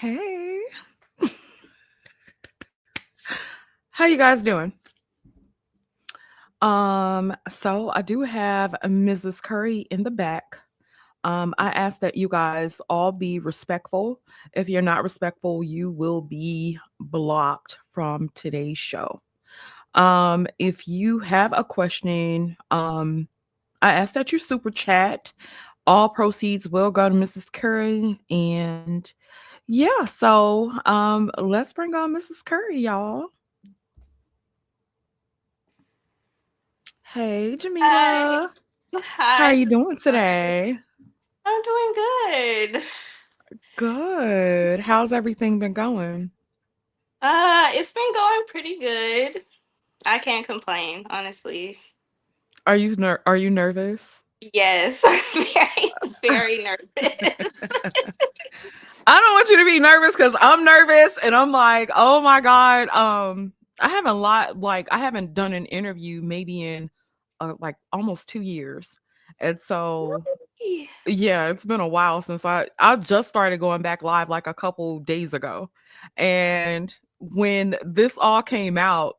Hey, how you guys doing? So I do have Mrs. Curry in the back. I ask that you guys all be respectful. If you're not respectful, you will be blocked from today's show. If you have a question, I ask that you super chat. All proceeds will go to Mrs. Curry, and yeah, so let's bring on Mrs. Curry, y'all. Hey, Hi. Jameelah. How are Hi, you Sister doing Lauren. today? I'm doing good. Good. How's everything been going? It's been going pretty good. I can't complain, honestly. Are you nervous? Yes, I'm very, very nervous. I don't want you to be nervous because I'm nervous and I'm like, oh my God. I haven't I haven't done an interview maybe in like almost 2 years. And so Really? yeah, it's been a while since I just started going back live like a couple days ago. And when this all came out,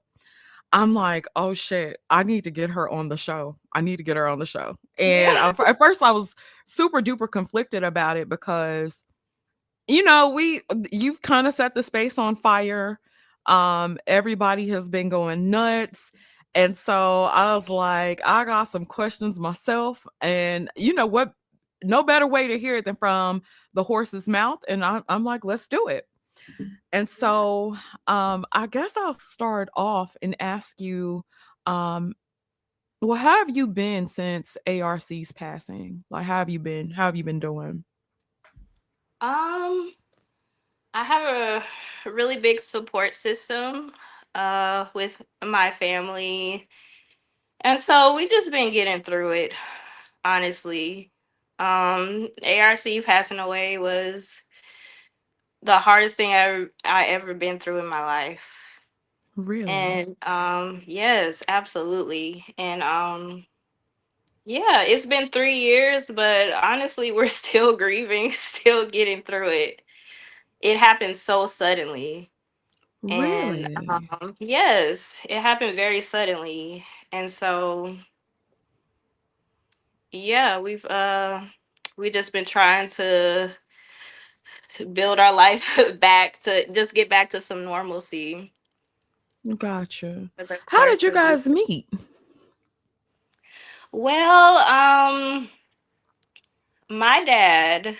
I'm like, "Oh shit, I need to get her on the show. I need to get her on the show." And Yeah. at first I was super duper conflicted about it because we you've kind of set the space on fire. Everybody has been going nuts. And so I was like, I got some questions myself. And you know what? No better way to hear it than from the horse's mouth. And I'm like, let's do it. And so I guess I'll start off and ask you, um, well, how have you been since ARC's passing? Like, how have you been? How have you been doing? Um, I have a really big support system with my family. And so we just been getting through it, honestly. ARC passing away was the hardest thing I ever been through in my life. Really? And yes, absolutely. And yeah, it's been 3 years, but honestly, we're still grieving, still getting through it. It happened so suddenly. And Really? yes, it happened very suddenly. And so yeah, we just been trying to build our life back to just get back to some normalcy Gotcha. for the How did course you of this. guys meet? Well, my dad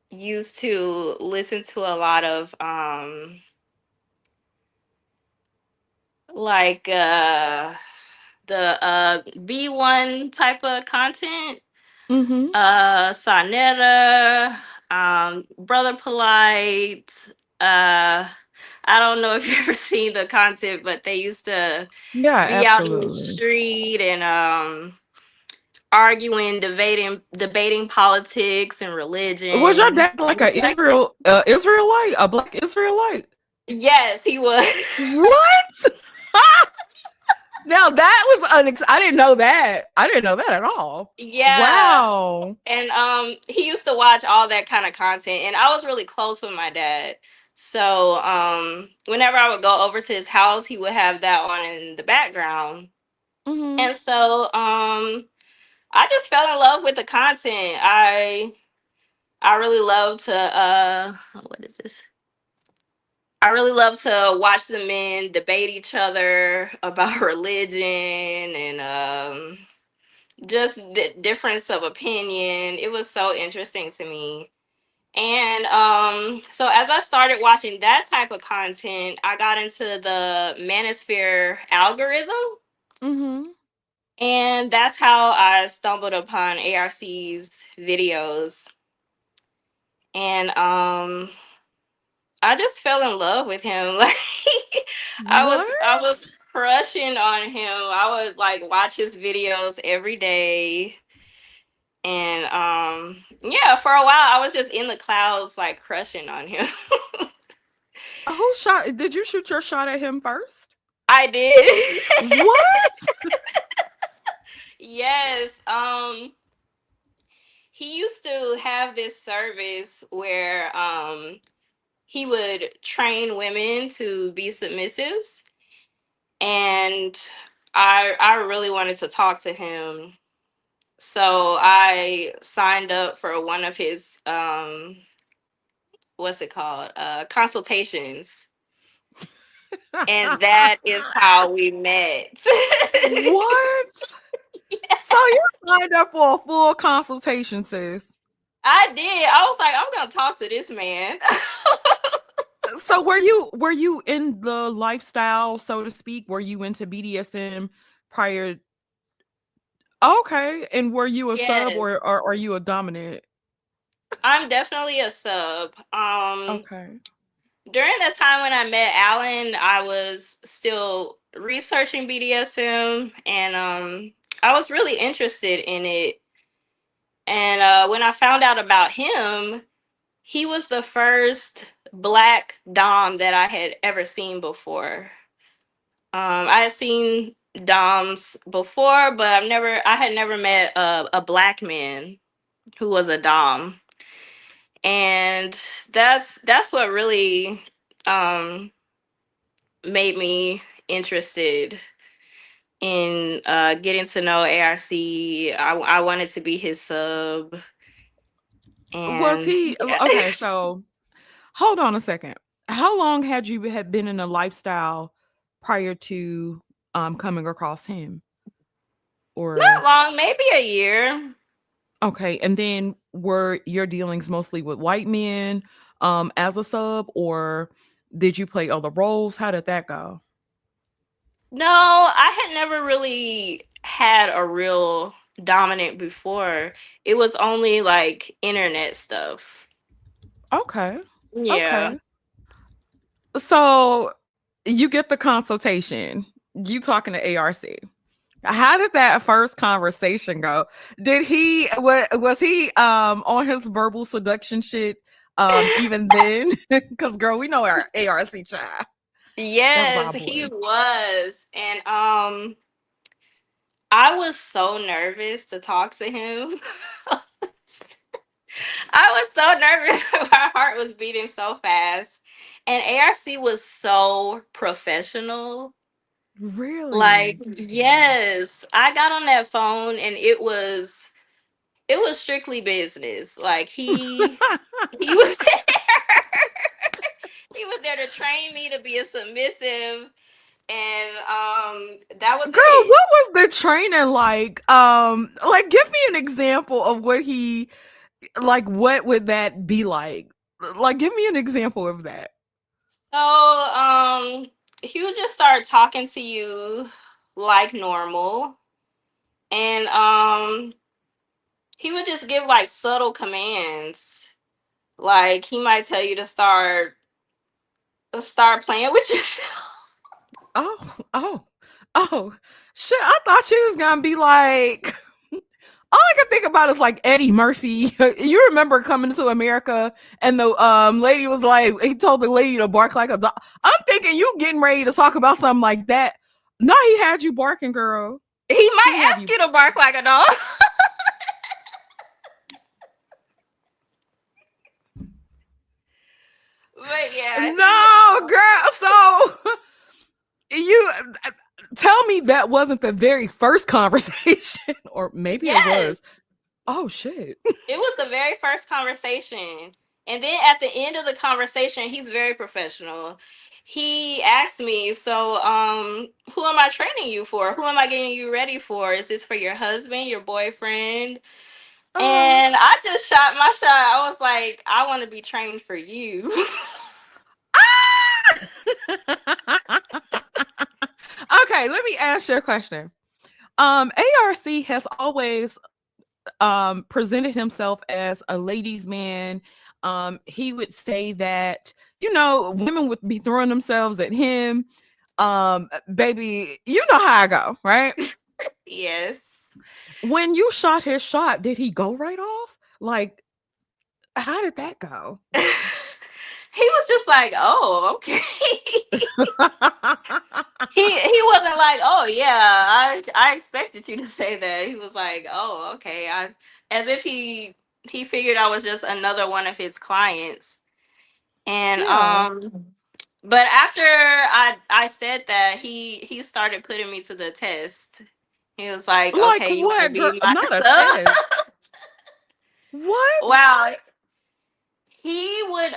used to listen to a lot of like the B1 type of content. Mhm. Sonetta, Brother Polite, uh I don't know if you ever seen the content, but they used to Yeah, be out in the absolutely. street and arguing, debating politics and Was your religion. dad like Things a like Israelite, a black Israelite? yes, he was. What? Now that was I didn't know that. I didn't know that at all. Yeah. Wow. And he used to watch all that kind of content and I was really close with my dad. So whenever I would go over to his house, he would have that on in the background. Mhm. And so I just fell in love with the content. I really love to what is this? I really love to watch the men debate each other about religion and just difference of opinion. It was so interesting to me. And so as I started watching that type of content, I got into the Manosphere algorithm. Mhm. And that's how I stumbled upon ARC's videos. And I just fell in love with him. Like I What? was crushing on him. I would like watch his videos every day. And yeah, for a while I was just in the clouds like crushing on him. Who shot did you shoot your shot at him first? I did. What? Yes. He used to have this service where he would train women to be submissives, and I really wanted to talk to him. So I signed up for one of his what's it called? Consultations. And that is how we met. What? So you signed up for a full consultation, sis. I did. I was like, I'm gonna talk to this man. So were you in the lifestyle, so to speak? Were you into BDSM prior? Okay, and were you a sub or, Yes. or are you a dominant? I'm definitely a sub. Okay. During the time when I met Alan, I was still researching BDSM, and I was really interested in it. And when I found out about him, he was the first black dom that I had ever seen before. I had seen doms before, but I had never met a black man who was a dom, and that's what really um made me interested in getting to know ARC. I wanted to be his sub, Was and he yeah. okay? So hold on a second. How long had you had been in a lifestyle prior to coming across him? Not Or long, maybe a year. okay, and then were your dealings mostly with white men as a sub, or did you play other roles? How did that go? No, I had never really had a real dominant before. It was only like internet stuff. Okay. Yeah. Okay. So you get the consultation. You talking to ARC. How did that first conversation go? Did he was he on his verbal seduction shit even then? Cuz girl, we know our ARC child. That was Yes, our he boy. was. And I was so nervous to talk to him. I was so nervous. My heart was beating so fast. And ARC was so professional. Like, Really? yes, I got on that phone and it was strictly business. Like he was he was there to train me to be a submissive, and that was Girl, it. what was the training like? Like give me an example of what he like what would that be like? Like give me an example of that. So he would just start talking to you like normal, and he would just give like subtle commands. Like he might tell you to start playing with yourself. Oh, oh, oh, shit! I thought you was gonna be like. All I can think about is like Eddie Murphy. You remember coming to America and the lady was like, he told the lady to bark like a dog. I'm thinking you getting ready to talk about something like that. No, he had you barking, girl. He He might had ask you. you to bark like a dog. But yeah, he No, girl. So you tell me that wasn't the very first conversation, or maybe it was. yes. Oh shit. It was the very first conversation. And then at the end of the conversation, he's very professional. He asked me, "So, who am I training you for? Who am I getting you ready for? Is this for your husband, your boyfriend?" Uh, And I just shot my shot. I was like, "I want to be trained for you." okay, let me ask you a question. ARC has always presented himself as a ladies' man. He would say that, women would be throwing themselves at him. Baby, you know how I go, right? Yes. When you shot his shot, did he go right off? Like, how did that go? He was just like, "Oh, okay." He wasn't like, "Oh yeah, I expected you to say that." He was like, "Oh, okay." As if he figured I was just another one of his clients. And Yeah. but after I said that, he started putting me to the test. He was like, Like "Okay, you want to what, girl? be my Not a sub?" test. What? Wow. He would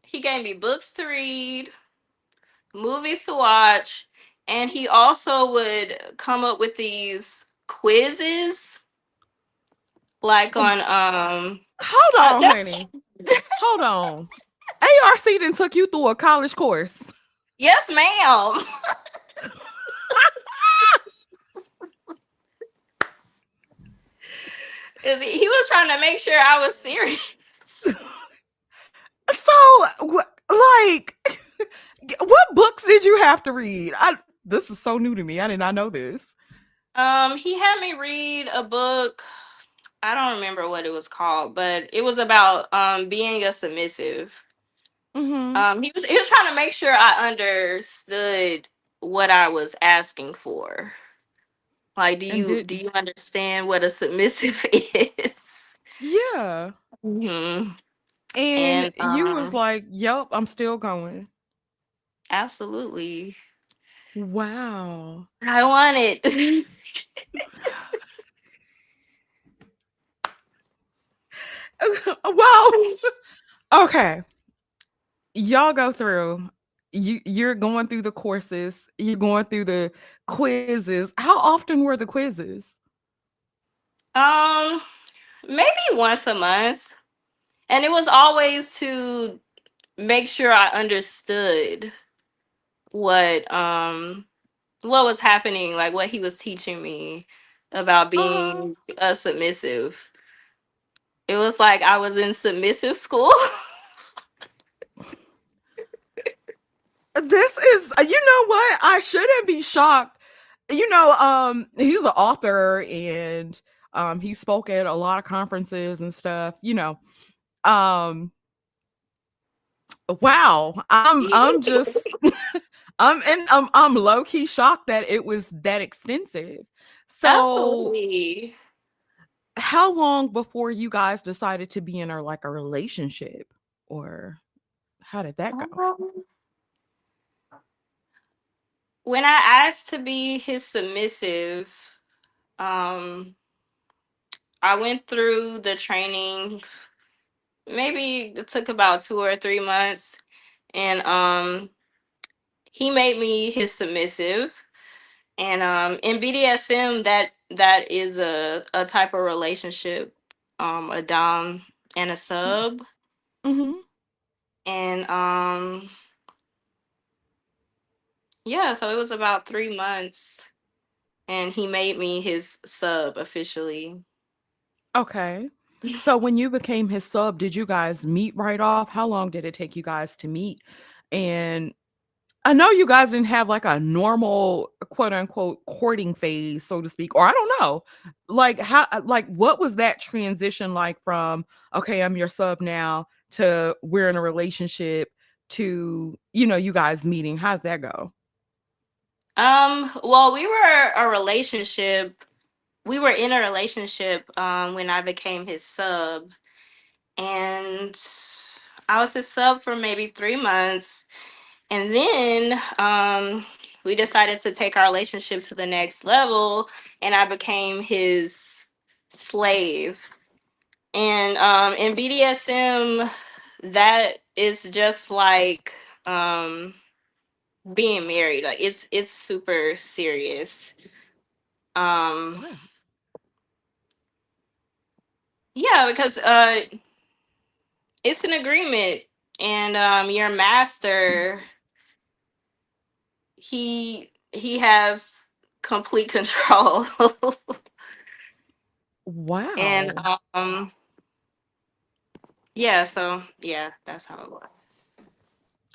he gave me books to read, movies to watch, and he also would come up with these quizzes like Oh, on hold on, that's honey. Hold on. ARC then took you through a college course. yes, ma'am. Is he was trying to make sure I was serious. So, like, what books did you have to read? This is so new to me. I did not know this. He had me read a book. I don't remember what it was called, but it was about being a submissive. Mm-hmm. He was trying to make sure I understood what I was asking for. Like, do And you do did you understand what a submissive is? yeah. Hmm. And And you was like, "Yep, I'm still going." absolutely, Wow. I want it. Well, okay. Y'all go through. You're going through the courses. You're going through the quizzes. How often were the quizzes? um, Maybe once a month, and it was always to make sure I understood what um what was happening, like what he was teaching me about Uh-huh. being a submissive. It was like I was in submissive school. This is you know what? I shouldn't be shocked. You know, he's an author and he spoke at a lot of conferences and stuff, you know. Um wow. I'm just I'm low key shocked that it was that extensive. So, Absolutely. how long before you guys decided to be in a like a relationship, or how did that go? Um, when I asked to be his submissive, um, I went through the training. Maybe it took about 2 or 3 months, and he made me his submissive. And in BDSM, that is a type of relationship, a dom and a sub. Mhm. And yeah, so it was about 3 months, and he made me his sub officially. Okay. So when you became his sub, did you guys meet right off? How long did it take you guys to meet? And I know you guys didn't have like a normal quote unquote courting phase, so to speak, or I don't know. Like how like what was that transition like from okay, I'm your sub now to we're in a relationship to, you know, you guys meeting. How'd that go? Well, we were in a relationship when I became his sub, and I was his sub for maybe 3 months. And then we decided to take our relationship to the next level, and I became his slave. And in BDSM, that is just like being married. Like it's super serious. Um, Wow. yeah, because it's an agreement, and your master, he has complete control. And Wow. yeah, so yeah, that's how it was.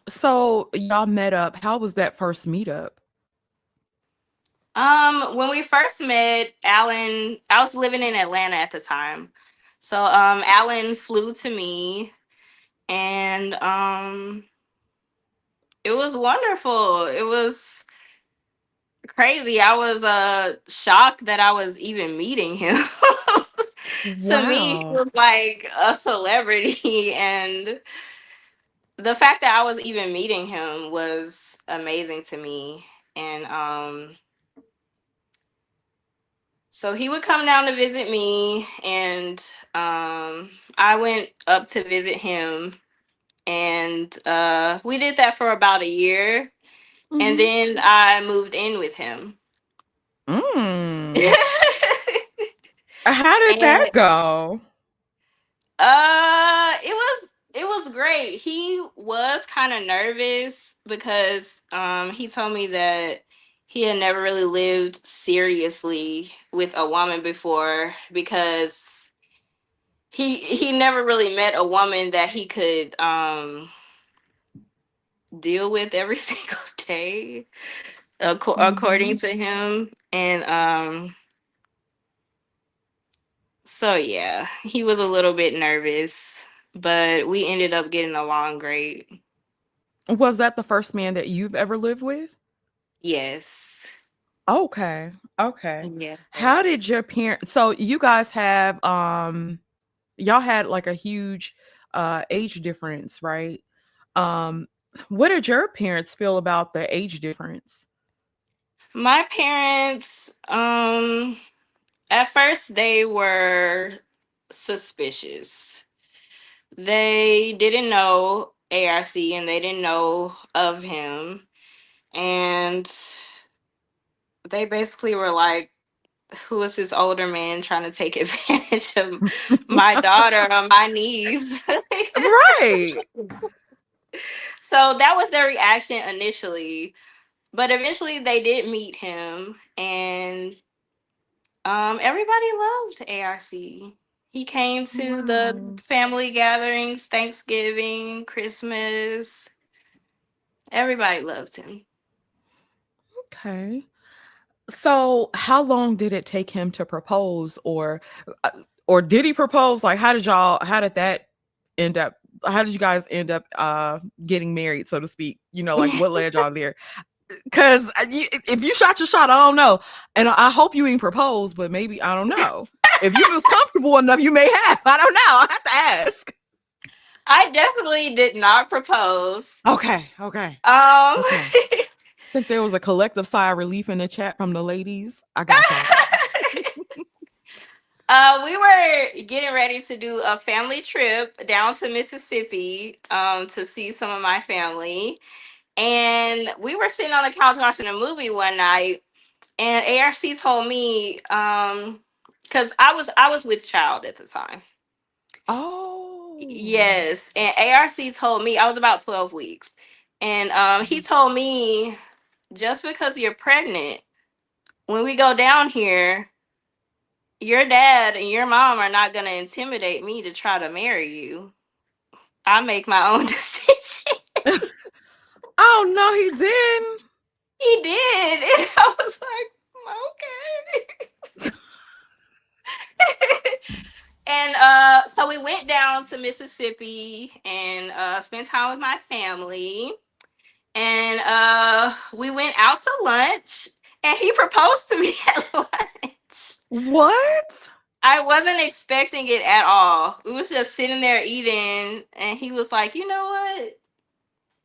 So y'all met up. How was that first meetup? When we first met, Alan, I was living in Atlanta at the time. So Alan flew to me, and it was wonderful. It was crazy. I was shocked that I was even meeting him. To me, he Wow. was like a celebrity, and the fact that I was even meeting him was amazing to me. And so he would come down to visit me, and I went up to visit him, and we did that for about a year, and Mhm. then I moved in with him. Mm. How did that And go? it was great. He was kind of nervous because he told me that he had never really lived seriously with a woman before, because he never really met a woman that he could deal with every single day, according Mhm. to him. And so yeah, he was a little bit nervous, but we ended up getting along great. Was that the first man that you've ever lived with? Yes. Okay. Okay. How Yes. did your parents, so you guys have y'all had like a huge age difference, right? Um what did your parents feel about the age difference? My parents, at first they were suspicious. They didn't know ARC and they didn't know of him. And they basically were like, who is this older man trying to take advantage of my daughter or my niece? Right. So that was their reaction initially. But eventually they did meet him, and everybody loved ARC. He came to the Wow. family gatherings, Thanksgiving, Christmas. Everybody loved him. Okay. So, how long did it take him to propose, uh, or did he propose? Like, how did that end up? How did you guys end up getting married, so to speak? You know, like what led y'all there? Because if you shot your shot, I don't know, and I hope you ain't proposed, but maybe I don't know. If you was comfortable enough, you may have. I don't know. I have to ask. I definitely did not propose. Okay. Okay. Um, Okay. I think there was a collective sigh of relief in the chat from the ladies. I got y'all back. we were getting ready to do a family trip down to Mississippi to see some of my family. And we were sitting on the couch watching a movie one night, and ARC told me, because I was with child at the time. Oh. Yes, and ARC told me I was about 12 weeks, and he told me, just because you're pregnant, when we go down here, your dad and your mom are not gonna intimidate me to try to marry you. I make my own decision. Oh no, he didn't. He did, and I was like, okay. And so we went down to Mississippi and spent time with my family. And we went out to lunch, and he proposed to me at lunch. What? I wasn't expecting it at all. We was just sitting there eating, and he was like, "You know what?"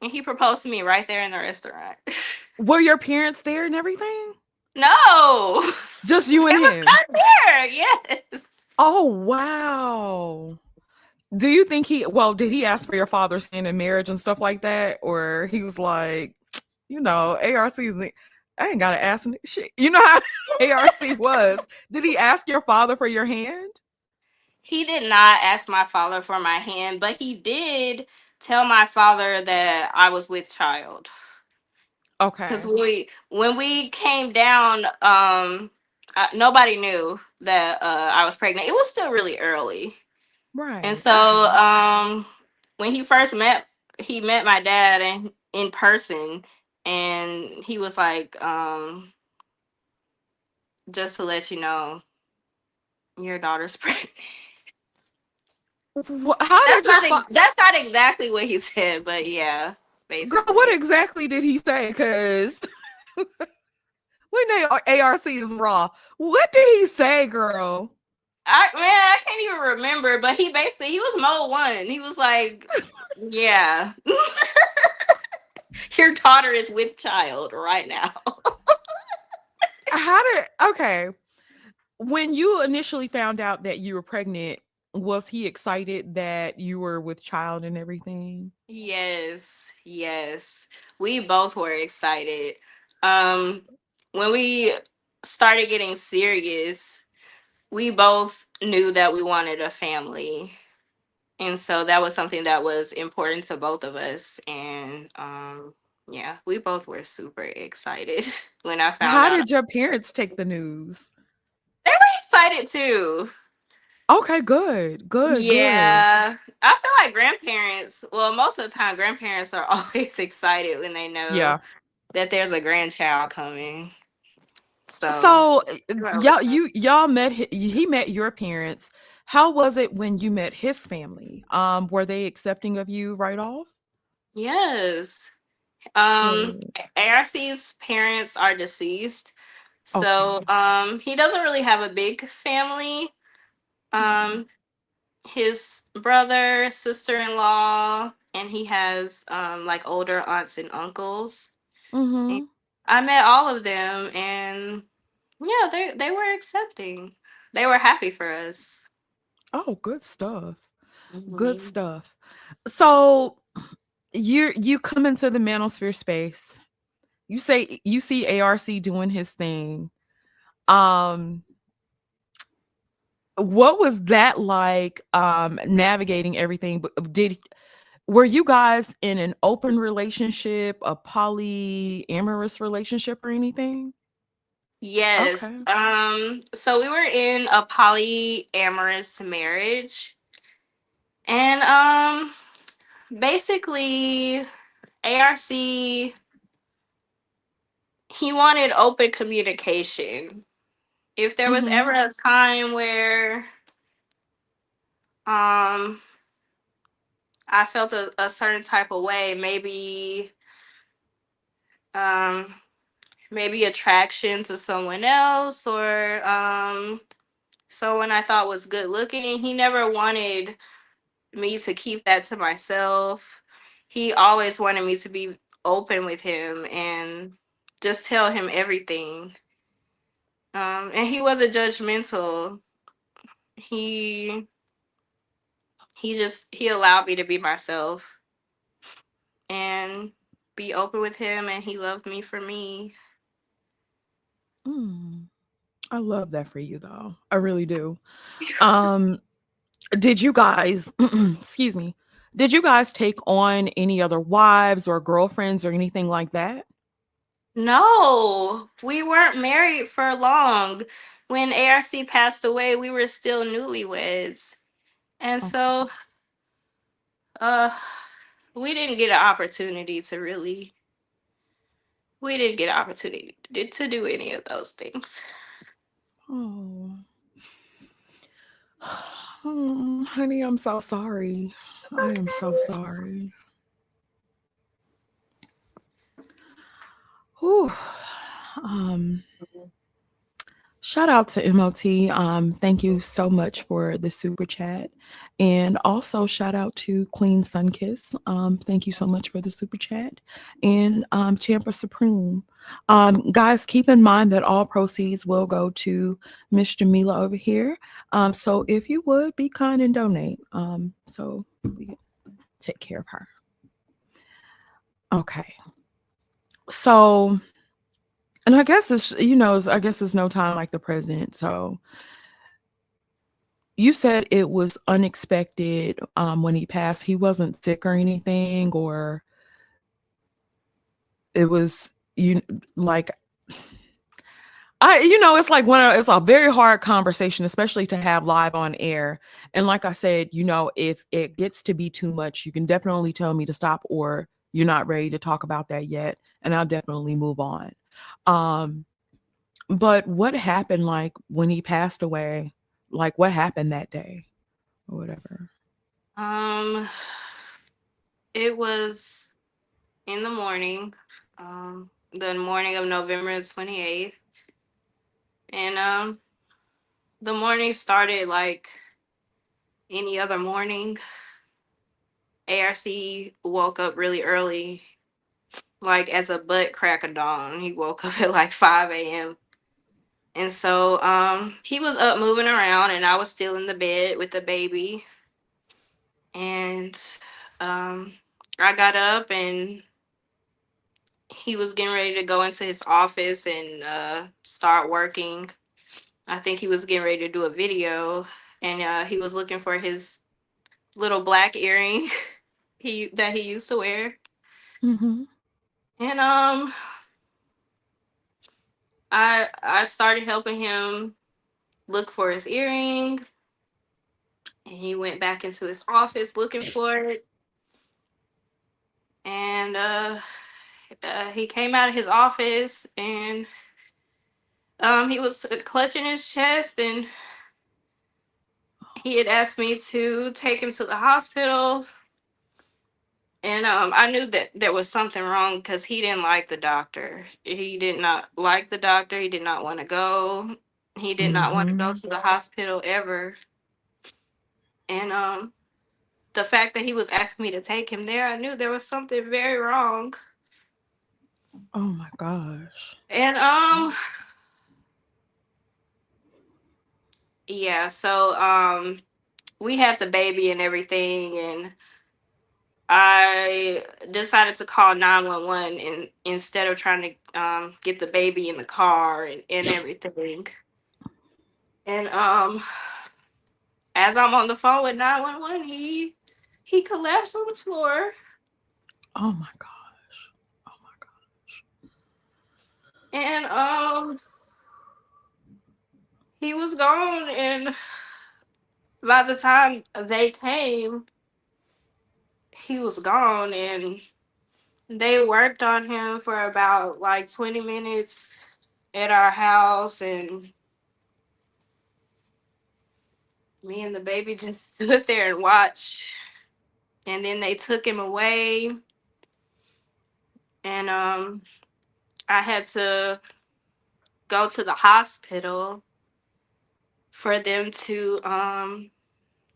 And he proposed to me right there in the restaurant. Were your parents there and everything? No, Just it you and was him. not there. Yes. Oh wow. Do you think did he ask for your father's hand in marriage and stuff like that? Or he was like, ARC's I ain't gotta ask shit. You know how ARC was. Did he ask your father for your hand? He did not ask my father for my hand, but he did tell my father that I was with child. Because Okay. when we came down, nobody knew that I was pregnant. It was still really early, and Right. so Okay. when he met my dad in person, and he was like, just to let you know, your daughter's pregnant. How That's did your not father? that's not exactly what he said, but yeah, Girl, what basically. exactly did he say? Because we know ARC is raw. What did he say, girl? I can't even remember, but he was mode one. He was like, yeah, your daughter is with child right now. How did okay. When you initially found out that you were pregnant, was he excited that you were with child and everything? Yes, yes. We both were excited. Um, when we started getting serious, we both knew that we wanted a family. And so that was something that was important to both of us. And yeah, we both were super excited when I found How out. did your parents take the news? They were excited too. Okay, good. Good, good. Yeah. I feel like grandparents, well, most of the time, grandparents are always excited when they know Yeah. that there's a grandchild coming. So, So, well, y'all met he met your parents. How was it when you met his family? Were they accepting of you right off? yes. Good. ARC's parents are deceased. So, Okay. he doesn't really have a big family. Mm. Um, his brother, sister-in-law, and he has like older aunts and uncles. And Mhm. I met all of them, and yeah, they were accepting. They were happy for us. Oh, good stuff. Good Mhm. stuff. So, you come into the manosphere space. You say you see ARC doing his thing. Um, what was that like navigating everything? Did were you guys in an open relationship, a polyamorous relationship or anything? Yes. Okay. So we were in a polyamorous marriage, and basically, ARC, he wanted open communication. If there was Mhm. ever a time where um I felt a certain type of way, um maybe attraction to someone else, or someone I thought was good looking, he never wanted me to keep that to myself. He always wanted me to be open with him and just tell him everything. And he wasn't judgmental. He he allowed me to be myself and be open with him, and he loved me for me. Mm, I love that for you though. I really do. Um, did you guys excuse me. Did you guys take on any other wives or girlfriends or anything like that? No, we weren't married for long. When ARC passed away, we were still newlyweds. And Okay. so uh we didn't get an opportunity to really we didn't get an opportunity to do any of those things. Oh. Oh, honey, I'm so sorry. It's I am so okay. sorry. Whew. Um, Shout out to MOT. Thank you so much for the super chat. And also shout out to Queen Sunkiss. Thank you so much for the super chat. And Champa Supreme. Guys, keep in mind that all proceeds will go to Miss Jameelah over here. So if you would be kind and donate. So we can take care of her. Okay. So and I guess I guess it's no time like the present. So you said it was unexpected, when he passed. He wasn't sick or anything, or it was you like it's like it's a very hard conversation, especially to have live on air. And like I said, if it gets to be too much, you can definitely tell me to stop, or you're not ready to talk about that yet, and I'll definitely move on. Um, but what happened like when he passed away? Like what happened that day or whatever? Um it was in the morning, the morning of November 28th. And The morning started like any other morning. ARC woke up really early, like at the butt crack of dawn. He woke up at like 5 a.m. And so he was up moving around and I was still in the bed with the baby. And um I got up and he was getting ready to go into his office and start working. I think he was getting ready to do a video and he was looking for his little black earring he used to wear. Mhm. And I started helping him look for his earring, and he went back into his office looking for it. And he came out of his office and he was clutching his chest, and he had asked me to take him to the hospital. And I knew that there was something wrong because he didn't like the doctor. He did not like the doctor. He did not want to go. He did not want to go Mhm. to the hospital ever. And the fact that he was asking me to take him there, I knew there was something very wrong. Oh my gosh. And yeah, so we had the baby and everything, and I decided to call 911 and instead of trying to get the baby in the car and everything. And as I'm on the phone with 911, he collapsed on the floor. Oh my gosh. Oh my gosh. And he was gone, and by the time they came, he was gone, and they worked on him for about like 20 minutes at our house, and me and the baby just stood there and watched. And then they took him away, and I had to go to the hospital for them to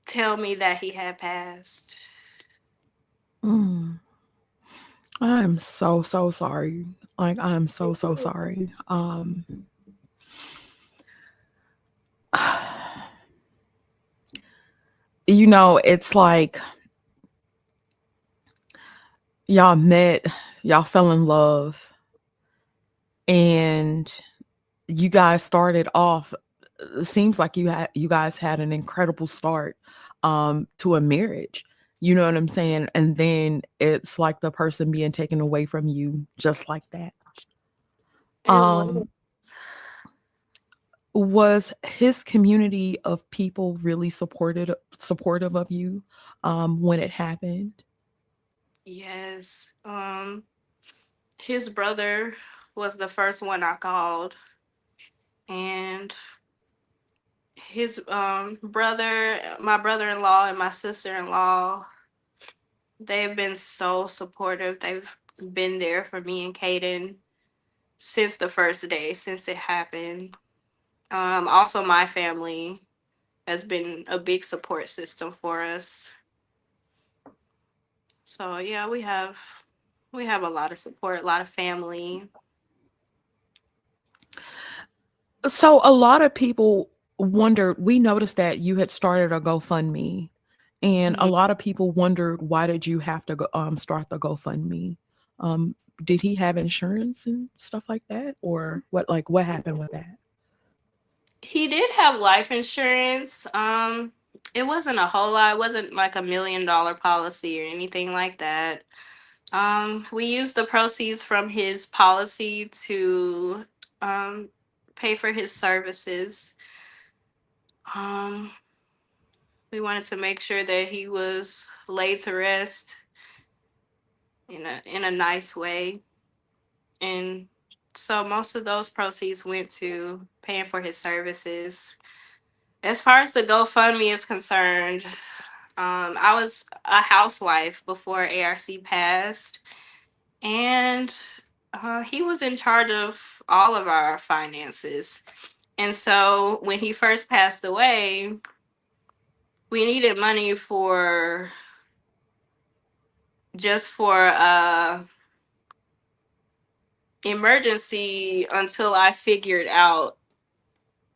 tell me that he had passed. Mm. I'm so so sorry. Like I'm so so sorry. It's like y'all met, y'all fell in love, and you guys started off. It seems like you guys had an incredible start to a marriage. You know what I'm saying? And then it's like the person being taken away from you just like that. It was. Um was his community of people really supportive of you when it happened? Yes. His brother was the first one I called, and his brother, my brother-in-law, and my sister-in-law, they've been so supportive. They've been there for me and Kaden since the first day, since it happened. Also, my family has been a big support system for us. So yeah, we have a lot of support, a lot of family. So a lot of people wondered, we noticed that you had started a GoFundMe, and a Mhm. lot of people wondered, why did you have to start the GoFundMe? Um, did he have insurance and stuff like that, or what happened with that? He did have life insurance. It wasn't a whole lot. It wasn't like $1 million policy or anything like that. We used the proceeds from his policy to um pay for his services. Um, we wanted to make sure that he was laid to rest in a nice way, and so most of those proceeds went to paying for his services. As far as the GoFundMe is concerned, I was a housewife before ARC passed, and he was in charge of all of our finances. And so when he first passed away, we needed money for just for emergency until I figured out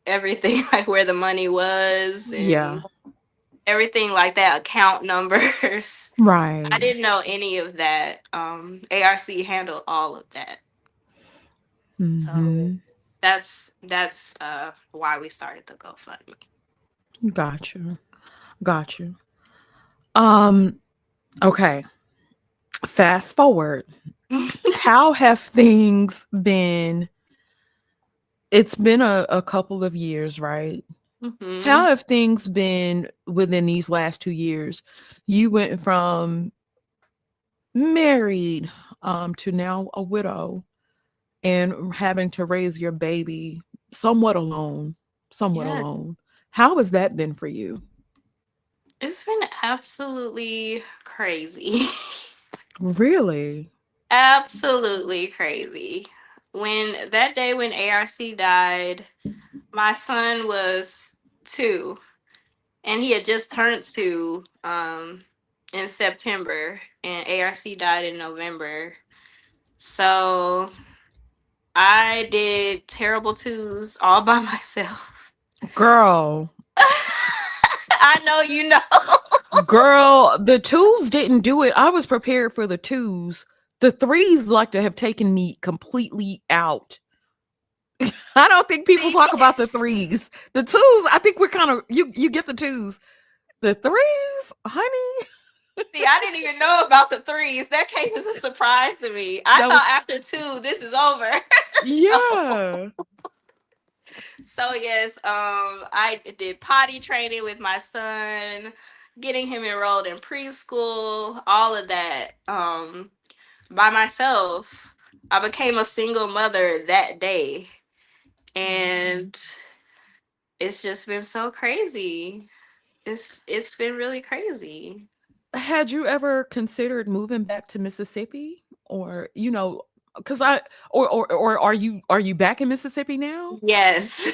everything like where the money was Yeah. and everything like that, account numbers. I Right. didn't know any of that. ARC handled all of that. So Mhm. that's why we started the GoFundMe. Got you. Got you. Um, okay. Fast forward. How have things been? It's been a couple of years, right? Hmm. How have things been within these last 2 years? You went from married to now a widow and having to raise your baby somewhat alone, somewhat Yeah, alone. How has that been for you? it's been absolutely crazy. Really? Absolutely crazy. When that day when ARC died, my son was 2 and he had just turned 2 in September and ARC died in November. So I did terrible twos all by myself. Girl, I know you know. girl, the twos didn't do it. I was prepared for the twos. The threes like to have taken me completely out. I don't think people See, talk about the threes. The twos, I think we're kind of you get the twos. The threes, honey, see, I didn't even know about the threes. That came as a surprise to me. I that was thought after 2, this is over. so yeah. So yes, I did potty training with my son, getting him enrolled in preschool, all of that, by myself. I became a single mother that day, and it's just been so crazy. It's been really crazy. Had you ever considered moving back to Mississippi, or because I or are you back in Mississippi now? Yes.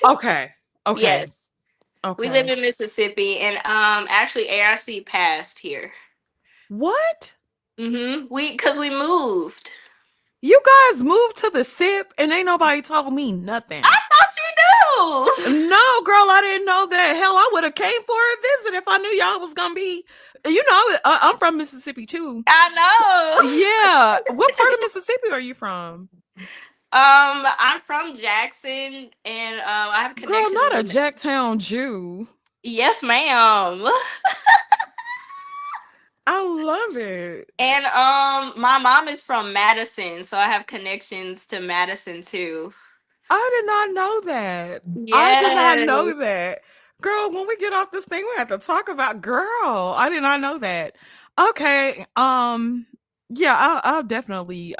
Okay, okay, Yes. We live okay. in Mississippi, and actually ARC passed here. What? We because we moved. You guys moved to the SIP and ain't nobody told me I nothing. thought you knew. No, girl, I didn't know that. Hell, I would have came for a visit if I knew y'all was gonna be. I'm from Mississippi too. I know. Yeah, what part of Mississippi are you from? I'm from Jackson, and I have Girl, connections not a in. Jacktown Jew. Yes, ma'am. I love it. And my mom is from Madison, so I have connections to Madison too. I did not know that. I did not know Yes. that. Girl, when we get off this thing, we have to talk about girl. I did not know that. Okay. Yeah, I'll definitely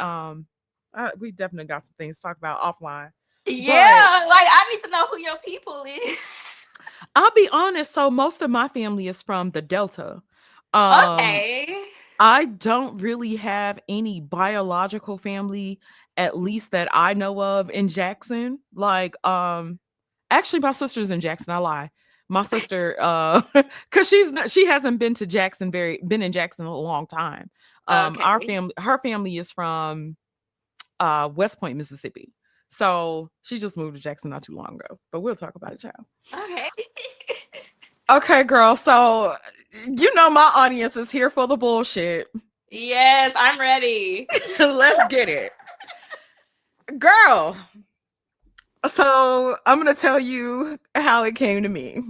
we definitely got some things to talk about offline. But Yeah, like I need to know who your people is. I'll be honest, so most of my family is from the Delta. Um Okay. I don't really have any biological family, at least that I know of in Jackson. Like, actually my sister's in Jackson, I lie. My sister, because she hasn't been in Jackson a long time. Our Okay. family her family is from West Point, Mississippi. So she just moved to Jackson not too long ago. But we'll talk about it, child. Okay. Okay, girl. So my audience is here for the bullshit. Yes, I'm ready. Let's get it. Girl, so I'm gonna tell you how it came to me.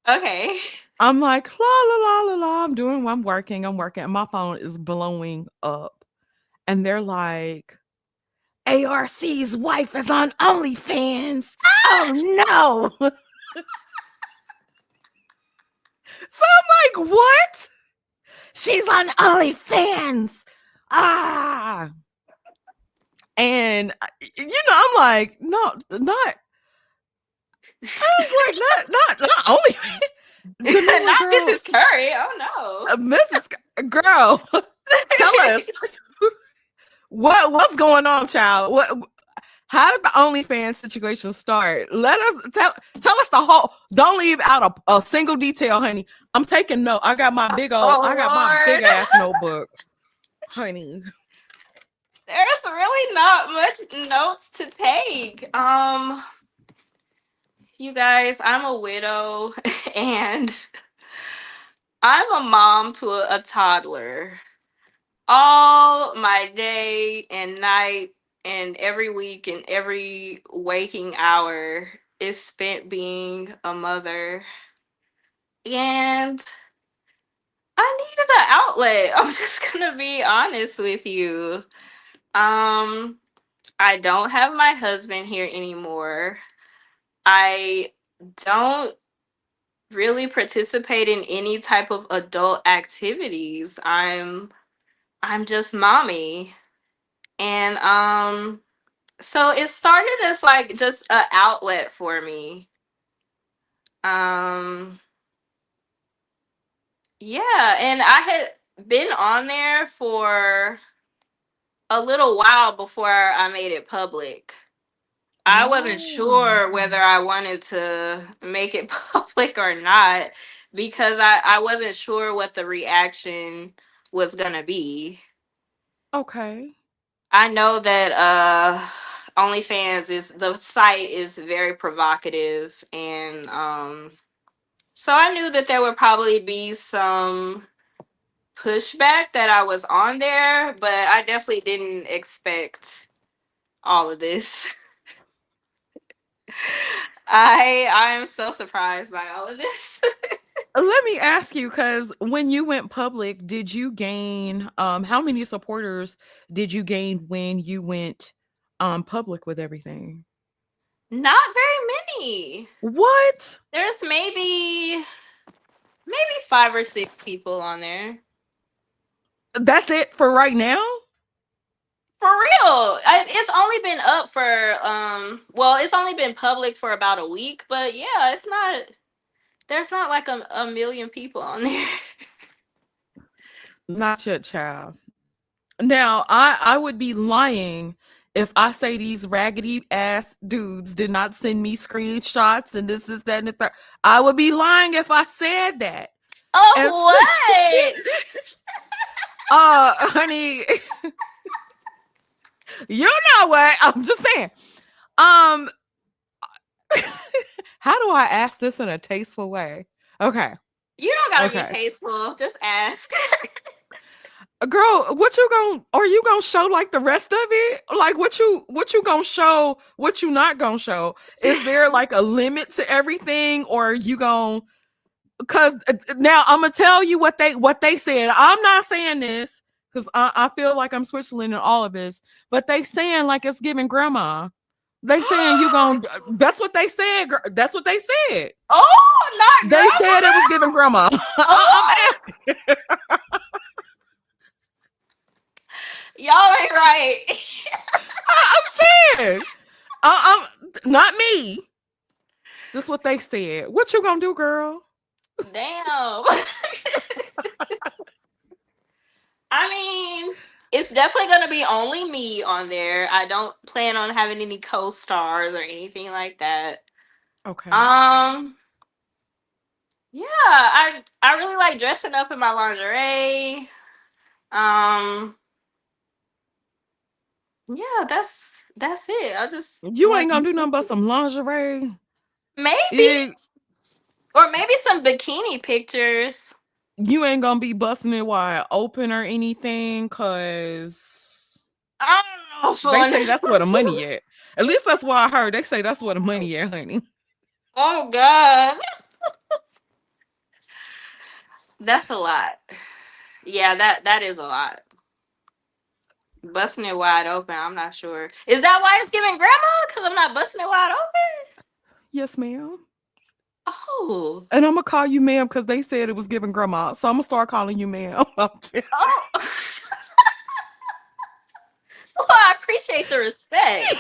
Okay. I'm like, la la la la la. I'm working, and my phone is blowing up. And they're like, ARC's wife is on OnlyFans. Oh no. So I'm like, what? She's on OnlyFans. Ah. And I'm like, no, not. I was like, not only Jameelah, Not girl, Mrs. Curry. Oh Mrs. Girl, tell us no. what's going on, child. What? How did the OnlyFans situation start? Let us tell us the whole. Don't leave out a single detail, honey. I'm taking note. I got my big Oh Lord. ass notebook, honey. There's really not much notes to take. You guys, I'm a widow and I'm a mom to a toddler. All my day and night and every week and every waking hour is spent being a mother. And I needed an outlet. I'm just gonna be honest with you. Um, I don't have my husband here anymore. I don't really participate in any type of adult activities. I'm just mommy. And so it started as like just an outlet for me. Um yeah, and I had been on there for a little while before I made it public. I wasn't Oh, sure whether I wanted to make it public or not because I wasn't sure what the reaction was gonna be. okay. I know that OnlyFans is the site is very provocative and so I knew that there would probably be some pushback that I was on there, but I definitely didn't expect all of this. I'm so surprised by all of this. Let me ask you, because when you went public, did you gain how many supporters did you gain when you went public with everything? Not very many. What? There's maybe 5 or 6 people on there. That's it for right now? For real. It's only been up for well, it's only been public for about a week, but yeah, it's not there's not like a million people on there. Not yet, child. Now, I would be lying if I say these raggedy ass dudes did not send me screenshots and this, that, and the third. I would be lying if I said that. And Oh what? honey, you know what? I'm just saying. Um, how do I ask this in a tasteful way? Okay, You don't gotta be okay. tasteful. Just ask. Girl, what you gonna are you gonna show like the rest of it? Like what you gonna show, what you not gonna show? Is there like a limit to everything, or are you gonna because now I'm gonna tell you what they said. I'm not saying this because I feel like I'm Switzerland in all of this, but they saying like it's giving grandma. They saying you gonna that's what they said, that's what they said. Oh, not They said it was grandma. giving grandma. I'm Oh, asking. y'all ain't right. I'm saying. I'm not me. This is what they said. What you gonna do, girl? Damn. I mean, it's definitely gonna be only me on there. I don't plan on having any co-stars or anything like that. Okay. Um, yeah, I really like dressing up in my lingerie. Um, yeah, that's it. I just You want ain't to gonna do nothing but some lingerie. maybe It, or maybe some bikini pictures. you ain't gonna be busting it wide open or anything, cause I don't they know, say that's where the fun. money at. At least that's what I heard. They say that's where the money at, honey. Oh God, that's a lot. Yeah, that is a lot. Busting it wide open. I'm not sure. Is that why it's giving grandma? Because I'm not busting it wide open. Yes, ma'am. Oh, And I'm gonna call you ma'am because they said it was giving grandma. So I'm gonna start calling you ma'am. oh. Well, I appreciate the respect.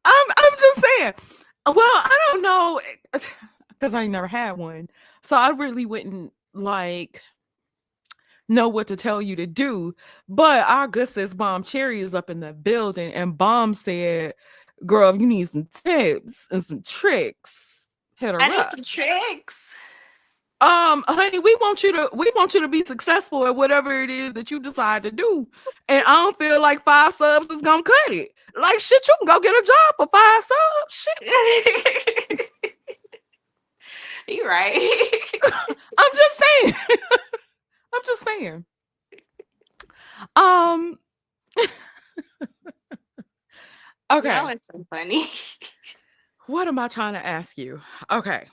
I'm just saying. Well, I don't know because I ain't never had one. So I really wouldn't like know what to tell you to do. But our good sis Bomb Cherry is up in the building, and Bomb said, "Girl, if you need some tips and some tricks, hit I her need up." some tricks. Honey, we want you to be successful at whatever it is that you decide to do. And I don't feel like 5 subs is gonna cut it. Like shit, you can go get a job for 5 subs. Shit. You right. I'm just saying. I'm just saying. Um, Y'all okay. are so funny. What am I trying to ask you? Okay.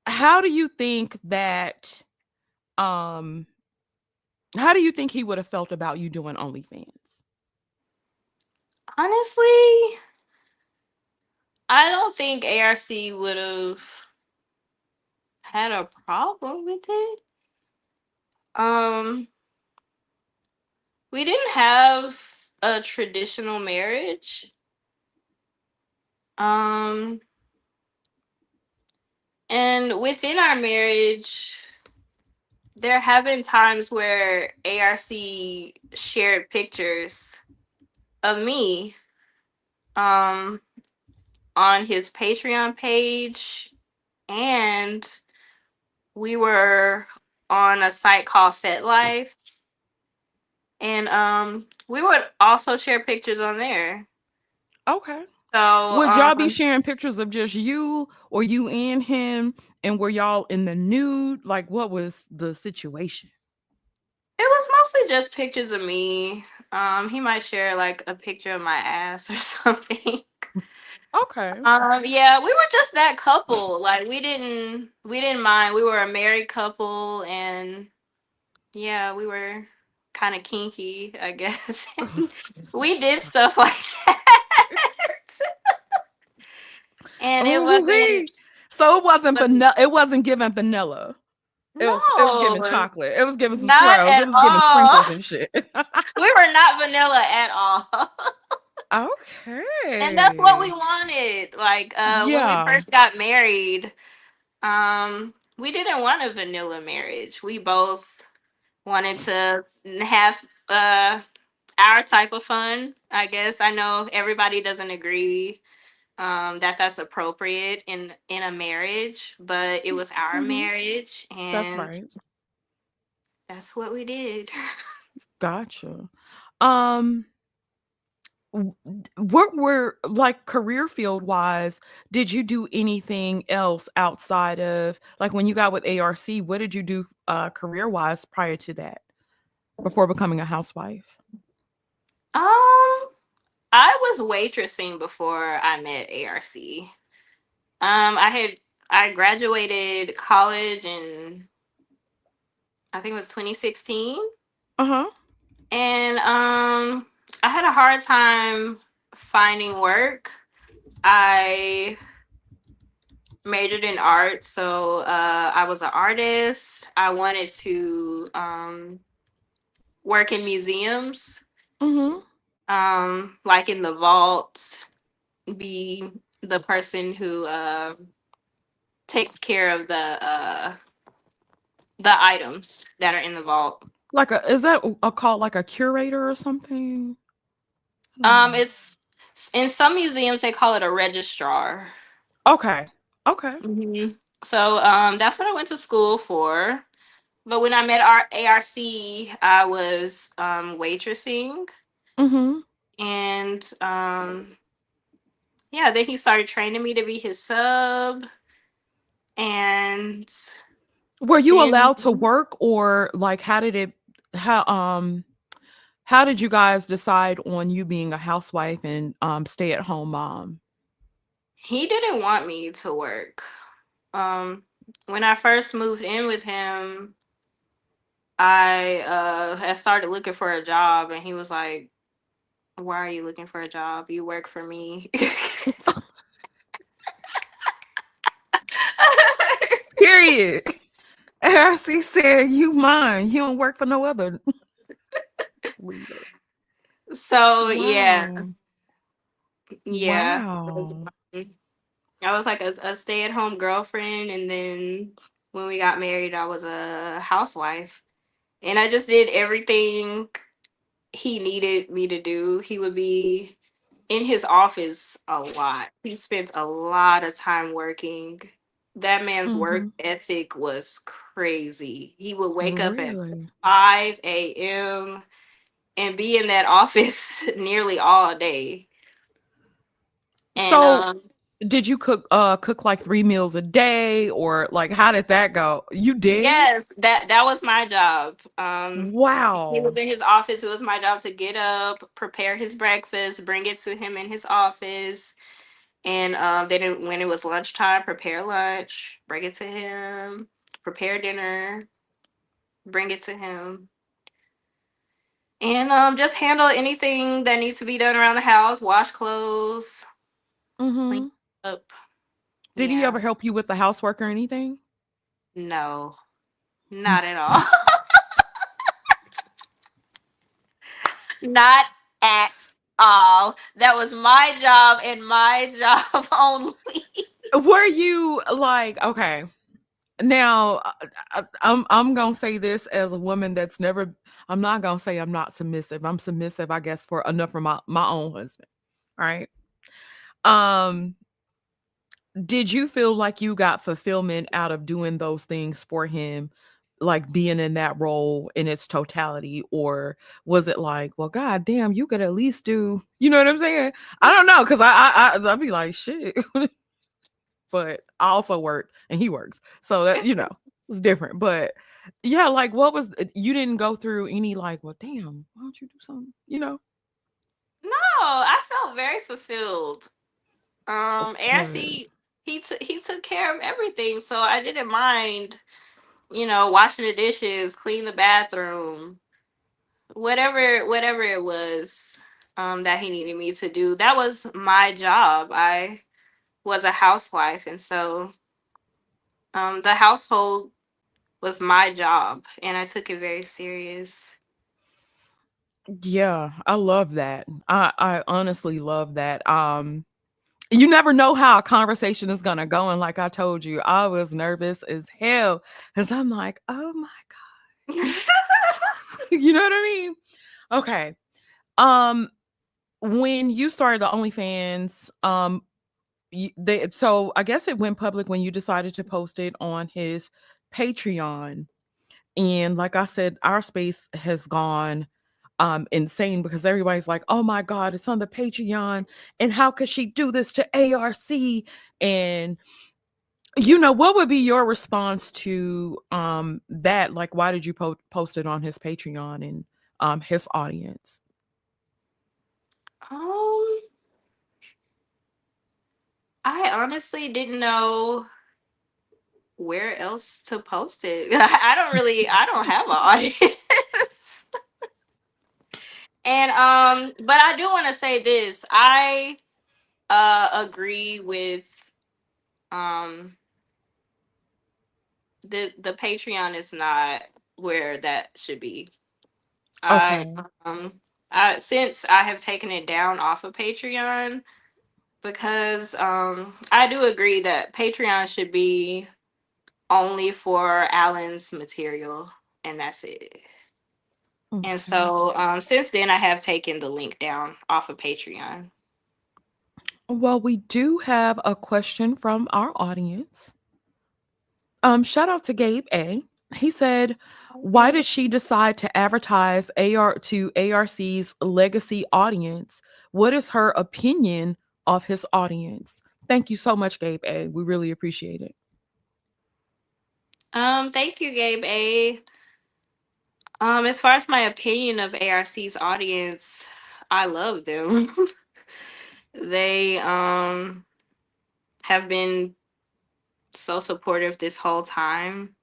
How do you think that um how do you think he would have felt about you doing OnlyFans? Honestly, I don't think ARC would have had a problem with it. Um, we didn't have a traditional marriage. Um, and within our marriage, there have been times where ARC shared pictures of me um on his Patreon page, and we were on a site called FetLife, and we would also share pictures on there. Okay. So Would y'all be sharing pictures of just you or you and him? And were y'all in the nude? Like, what was the situation? it was mostly just pictures of me. He might share like a picture of my ass or something. Okay. Yeah, we were just that couple. Like we didn't mind. We were a married couple, and yeah, we were kind of kinky, I guess. We did stuff like that. And it Oh, wasn't wee. So it wasn't wasn't vanilla. It wasn't giving vanilla. It was giving no, chocolate. It was giving some not swirls. It at was giving all. sprinkles and shit. We were not vanilla at all. And that's what Okay. we wanted. Like when we Yeah. first got married, we didn't want a vanilla marriage. We both wanted to have our type of fun, I guess. I know everybody doesn't agree that that's appropriate in a marriage, but it was our Hmm. marriage, That's and right. that's what we did. Gotcha. Um, what were like career field wise, did you do anything else outside of like when you got with ARC, what did you do career wise prior to that before becoming a housewife? um I was waitressing before I met ARC. I graduated college in, I think it was 2016, Uh-huh. and I had a hard time finding work. I majored in art, so I was an artist. I wanted to work in museums, Mhm. like in the vault, be the person who takes care of the items that are in the vault. Like a is that a called like a curator or something? I don't know. It's in some museums they call it a registrar. Okay. Okay. hmm So that's what I went to school for. But when I met our ARC, I was waitressing, Mhm. and yeah, then he started training me to be his sub, and Were you then allowed to work or like how how did you guys decide on you being a housewife and stay at home mom? he didn't want me to work. Um, when I first moved in with him, I had started looking for a job, and he was like, "Why are you looking for a job? You work for me." Period. RC said you mine. You don't work for no other leader. So yeah, Wow. yeah. Wow. I was like a stay-at-home girlfriend, and then when we got married, I was a housewife. and I just did everything he needed me to do. He would be in his office a lot. He spent a lot of time working. That man's work Mhm. ethic was crazy. He would wake up at Really? 5 a.m. and be in that office nearly all day. And So, did you cook like 3 meals a day, or like how did that go? You did? yes, that was my job. He was Wow. in his office. It was my job to get up, prepare his breakfast, bring it to him in his office, and then when it was lunchtime, prepare lunch, bring it to him, prepare dinner, bring it to him, and just handle anything that needs to be done around the house, wash clothes, clean Mhm. up. Did he Yeah, ever help you with the housework or anything? no, Mm. not at all. Not at all. That was my job and my job only. Were you like, okay, now I'm gonna say this as a woman that's never. I'm not gonna say I'm not submissive. I'm submissive, I guess, for enough for my own husband. Right. Um, did you feel like you got fulfillment out of doing those things for him, like being in that role in its totality? Or was it like, well, god damn, you could at least do, you know what I'm saying? I don't know, because I'd be like, shit. But I also work and he works. So that, it's different. But yeah, like what was you didn't go through any like, well, damn, why don't you do something? No, I felt very fulfilled. Good. ARC, he took care of everything, so I didn't mind, washing the dishes, clean the bathroom, whatever it was that he needed me to do. That was my job. I was a housewife, and so the household was my job, and I took it very serious. Yeah, I love that. I honestly love that. You never know how a conversation is gonna go. And like I told you, I was nervous as hell because I'm like, oh my God. You know what I mean? Okay. Um, when you started the OnlyFans, so I guess it went public when you decided to post it on his Patreon. And like I said, our space has gone insane because everybody's like, oh my God, it's on the Patreon. And how could she do this to ARC? And what would be your response to that? Like, why did you post it on his Patreon and his audience? um, I honestly didn't know where else to post it. I don't have an audience. And but I do want to say this. I agree with um the Patreon is not where that should be. I Okay. um I since I have taken it down off of Patreon, because I do agree that Patreon should be only for Alan's material, and that's it. And Okay. so since then I have taken the link down off of Patreon. Well, we do have a question from our audience. Shout out to Gabe A. He said, "Why Okay. did she decide to advertise AR to ARC's legacy audience? What is her opinion of his audience?" Thank you so much, Gabe A. We really appreciate it. Thank you, Gabe A. As far as my opinion of ARC's audience, I love them. They have been so supportive this whole time.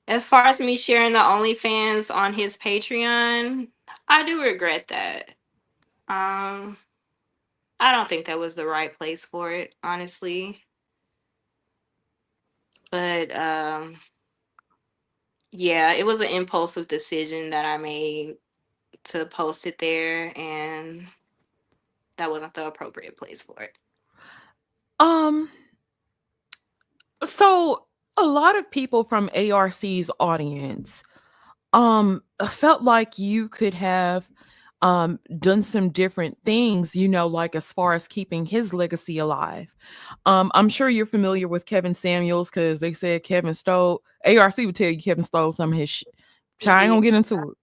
As far as me sharing the OnlyFans on his Patreon, I do regret that. Um, I don't think that was the right place for it, honestly. But yeah, it was an impulsive decision that I made to post it there, and that wasn't the appropriate place for it. Um, so a lot of people from ARC's audience, I felt like you could have done some different things, like as far as keeping his legacy alive. I'm sure you're familiar with Kevin Samuels because they said Kevin stole, ARC would tell you Kevin stole some of his shit. I ain't Yeah. gonna get into it.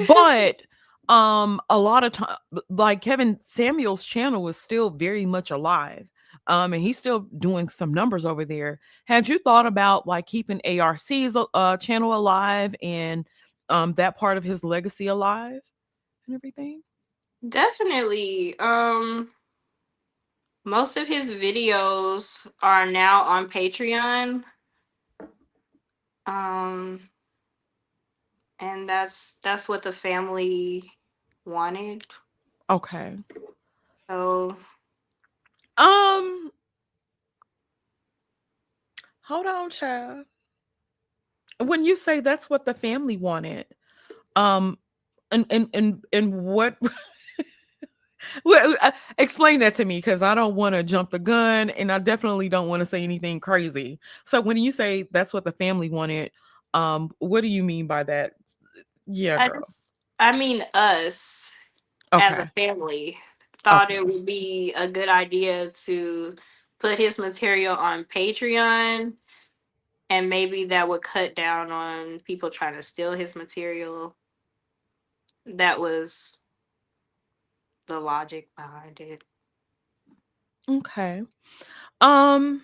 But a lot of time, like Kevin Samuel's channel is still very much alive. And he's still doing some numbers over there. Had you thought about like keeping ARC's channel alive and that part of his legacy alive and everything? Definitely. Most of his videos are now on Patreon. Um, and that's what the family wanted. Okay. So Um, hold on, child. When you say that's what the family wanted, um, and what well, explain that to me because I don't want to jump the gun and I definitely don't want to say anything crazy. So when you say that's what the family wanted, what do you mean by that? Yeah, I girl. just, I mean, us as a Okay. family thought it Okay. would be a good idea to put his material on Patreon, and maybe that would cut down on people trying to steal his material. That was the logic behind it. Okay. Um,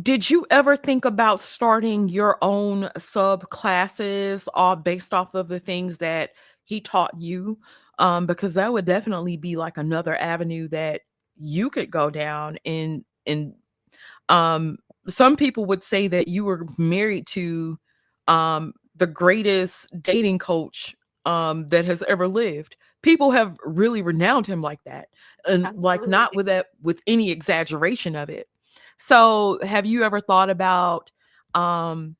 did you ever think about starting your own sub classes all based off of the things that he taught you? Because that would definitely be like another avenue that you could go down and um some people would say that you were married to the greatest dating coach that has ever lived. People have really renowned him like that, and like not Absolutely. with that with any exaggeration of it. So have you ever thought about um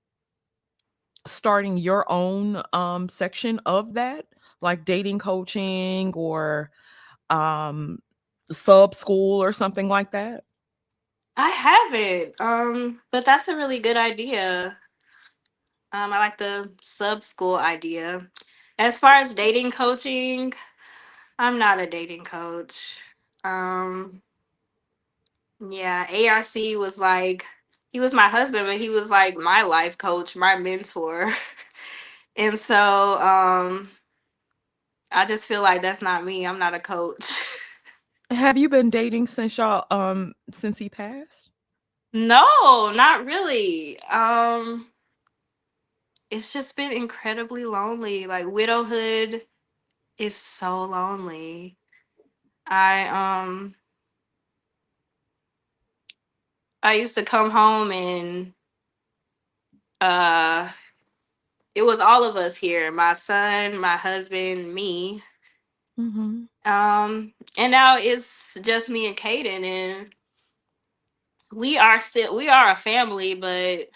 starting your own section of that, like dating coaching or um sub school or something like that? I haven't. But that's a really good idea. I like the sub school idea. As far as dating coaching, I'm not a dating coach. Um, yeah, ARC was like, he was my husband, but he was like my life coach, my mentor. And so I just feel like that's not me. I'm not a coach. Have you been dating since y'all since he passed? No, not really. It's just been incredibly lonely. Like widowhood is so lonely. I I used to come home and uh it was all of us here. My son, my husband, me. Mhm. And now it's just me and Kaden, and we are a family, but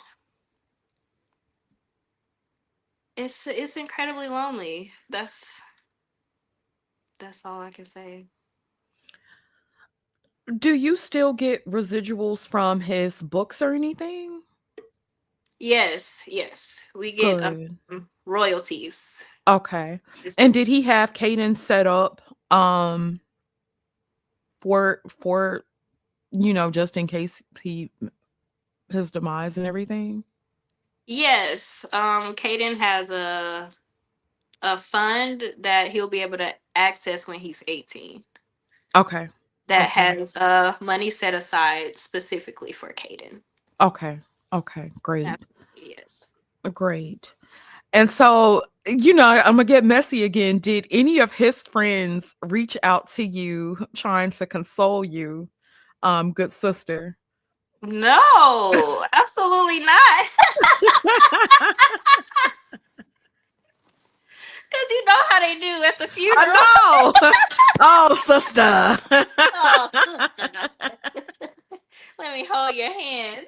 it's incredibly lonely. That's all I can say. Do you still get residuals from his books or anything? Yes, yes. We get Good. royalties. Okay. It's And the did he have Caden set up for just in case his demise and everything? Yes, Kaden has a fund that he'll be able to access when he's 18. Okay. That Okay. has money set aside specifically for Caden. Okay. Okay. Great. Absolutely, yes. Great. And so, I'm gonna get messy again. Did any of his friends reach out to you trying to console you, good sister? No, absolutely not. Because you know how they do at the I funeral. know. Oh, sister. Oh, sister. Let me hold your hand.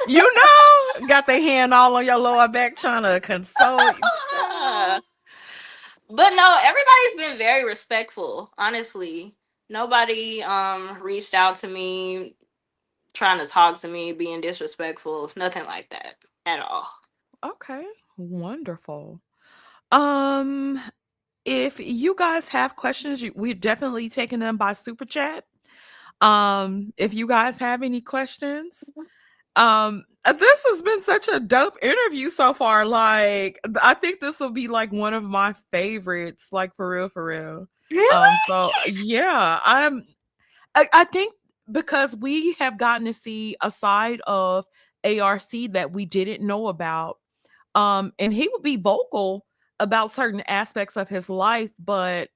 Got their hand all on your lower back trying to console you. Child. But no, everybody's been very respectful, honestly. Nobody reached out to me trying to talk to me, being disrespectful, nothing like that at all. Okay. Wonderful. Um, if you guys have questions, we're definitely taking them by super chat. If you guys have any questions, this has been such a dope interview so far. Like, I think this will be like one of my favorites, like for real, for real. Really? So yeah, I think because we have gotten to see a side of ARC that we didn't know about. And he would be vocal about certain aspects of his life, but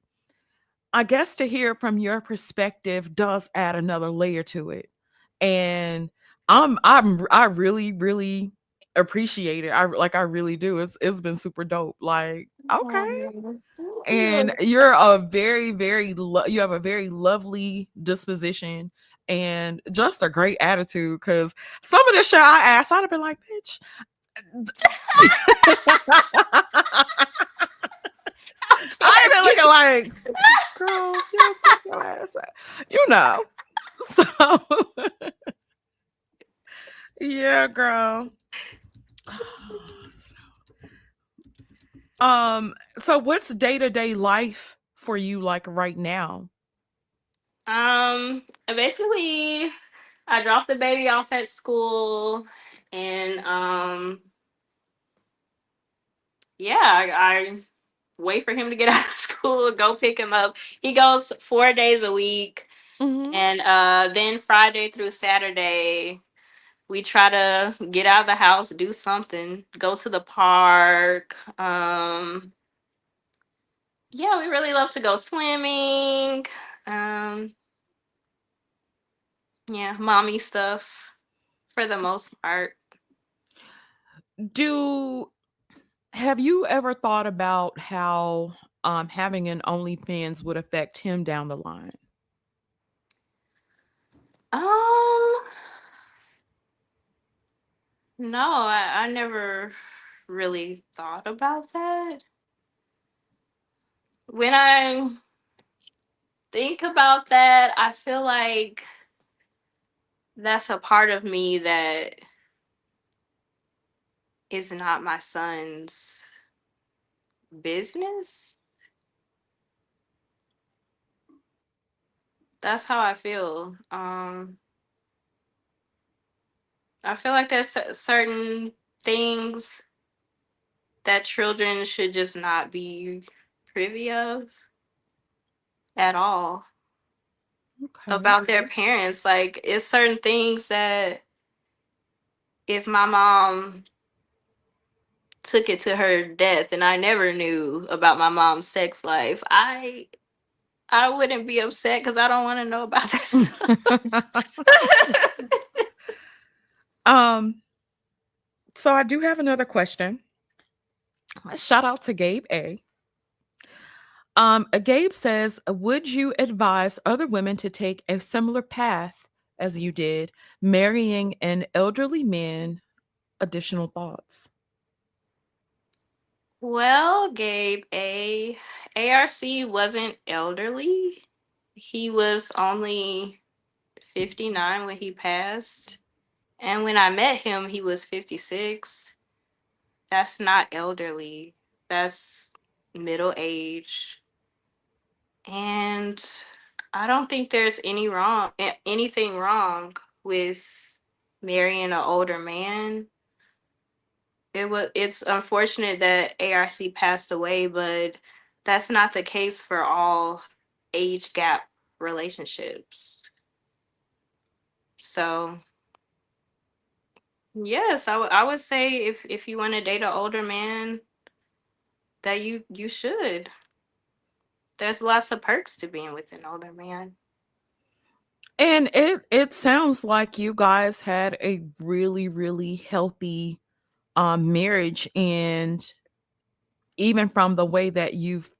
I guess to hear it from your perspective does add another layer to it. And I really, really appreciate it. I really do. It's been super dope. Like, okay. Oh, thank And you. you're a very, very you have a very lovely disposition and just a great attitude. Cause some of the shit I asked, I'd have been like, bitch. How I'd dare have been you? looking like, girl, you don't get your ass out. You know. So yeah, girl. So what's day-to-day life for you like right now? Basically, I dropped the baby off at school, and yeah, I wait for him to get out of school, go pick him up. He goes 4 days a week, Mhm. and then Friday through Saturday, we try to get out of the house, do something, go to the park. Yeah, we really love to go swimming. Um, yeah, mommy stuff for the most part. Do Have you ever thought about how having an OnlyFans would affect him down the line? Um, no, I never really thought about that. When I think about that, I feel like that's a part of me that is not my son's business. That's how I feel. I feel like there's certain things that children should just not be privy of at all Okay. about their parents. Like, it's certain things that if my mom took it to her death and I never knew about my mom's sex life, I wouldn't be upset because I don't want to know about that stuff. um, so I do have another question. Shout out to Gabe A. Gabe says, would you advise other women to take a similar path as you did, marrying an elderly man? Additional thoughts. Well, Gabe, ARC wasn't elderly. He was only 59 when he passed. And when I met him, he was 56. That's not elderly. That's middle age. And I don't think there's anything wrong with marrying an older man. It's unfortunate that ARC passed away, but that's not the case for all age gap relationships. So yes, I would say if you want to date an older man, that you should. There's lots of perks to being with an older man. And it sounds like you guys had a really, really healthy marriage, and even from the way that you've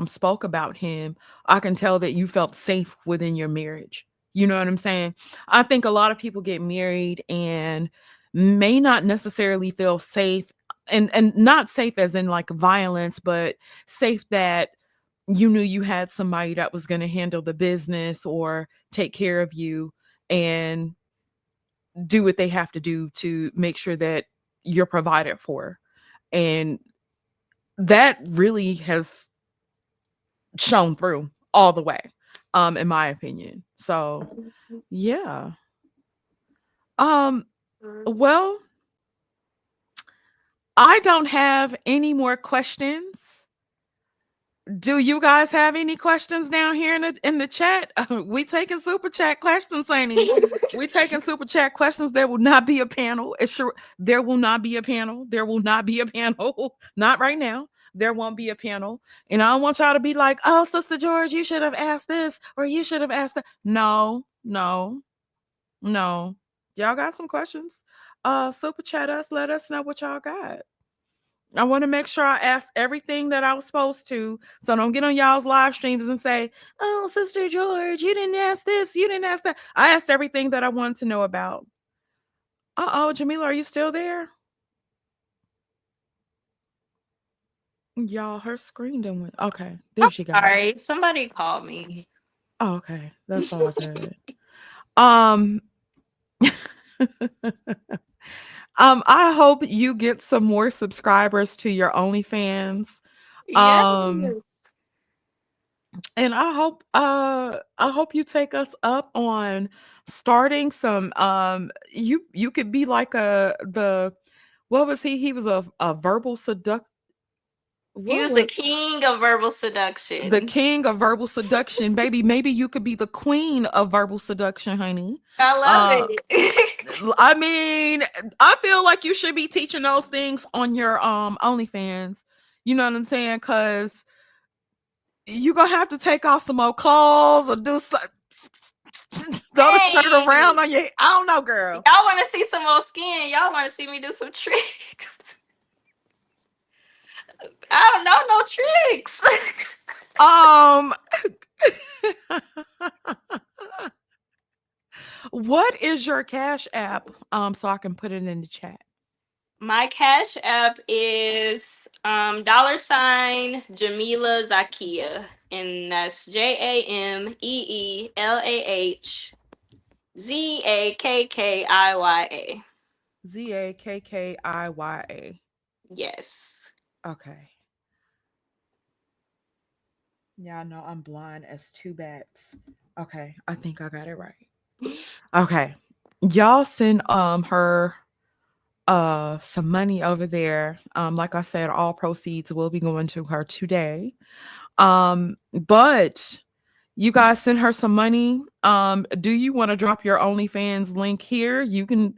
spoke about him, I can tell that you felt safe within your marriage. You know what I'm saying? I think a lot of people get married and may not necessarily feel safe, and not safe as in like violence, but safe that you knew you had somebody that was going to handle the business or take care of you and do what they have to do to make sure that you're provided for. And that really has shown through all the way, in my opinion. So yeah. Um, well, I don't have any more questions. Do you guys have any questions down here in the chat? We taking super chat questions, Saini. We taking super chat questions. There will not be a panel. It's sure there will not be a panel. There will not be a panel. Not right now. There won't be a panel. And I don't want y'all to be like, oh, Sister George, you should have asked this or you should have asked that. No, no, no. Y'all got some questions? Super chat us. Let us know what y'all got. I want to make sure I ask everything that I was supposed to. So don't get on y'all's live streams and say, oh, Sister George, you didn't ask this, you didn't ask that. I asked everything that I wanted to know about. Uh-oh, Jameelah, are you still there? Y'all, her screen didn't went. Okay, there I'm she goes. sorry, somebody called me. Oh, okay, that's all good. Um, I hope you get some more subscribers to your OnlyFans. Um, Yes. and I hope you take us up on starting some you could be like the what was he was a verbal seduct He what was the was king of verbal the seduction. king of verbal seduction, baby. Maybe you could be the queen of verbal seduction, honey. I love uh it. I mean, I feel like you should be teaching those things on your OnlyFans. You know what I'm saying? Because you gonna have to take off some more clothes or do something. Throw the shirt Hey, around on your. I don't know, girl. y'all want to see some more skin? Y'all want to see me do some tricks? I don't know no tricks. Um, what is your Cash App? So I can put it in the chat. My Cash App is $Jameelah Zakia, and that's JameelahZakkiya. ZAKKIYA. Yes. Okay. Yeah, no, I'm blind as two bats. Okay, I think I got it right. Okay. Y'all send her some money over there. Like I said, all proceeds will be going to her today. But you guys send her some money. Do you want to drop your OnlyFans link here? You can.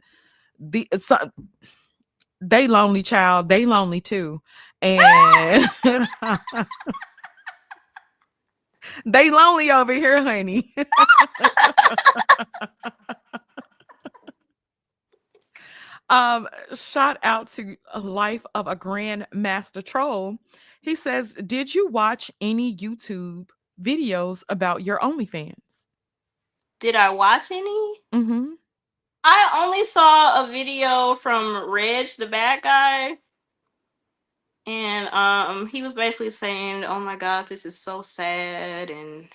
They lonely, child. They lonely too, and they lonely over here, honey. Shout out to a Life of a Grand Master Troll. He says, "Did you watch any YouTube videos about your OnlyFans?" Did I watch any? Mm-hmm. I only saw a video from Reg, the bad guy, and he was basically saying, "Oh my god, this is so sad," and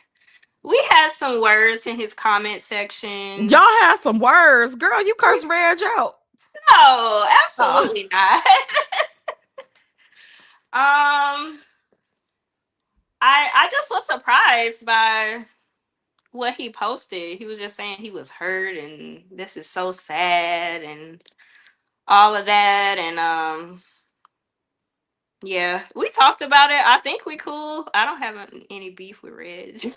we had some words in his comment section. Y'all have some words, girl. You curse Reg out. No, Uh, absolutely not. I just was surprised by what he posted. He was just saying he was hurt and this is so sad and all of that, and yeah, we talked about it. I think we cool. I don't have any beef with Reg.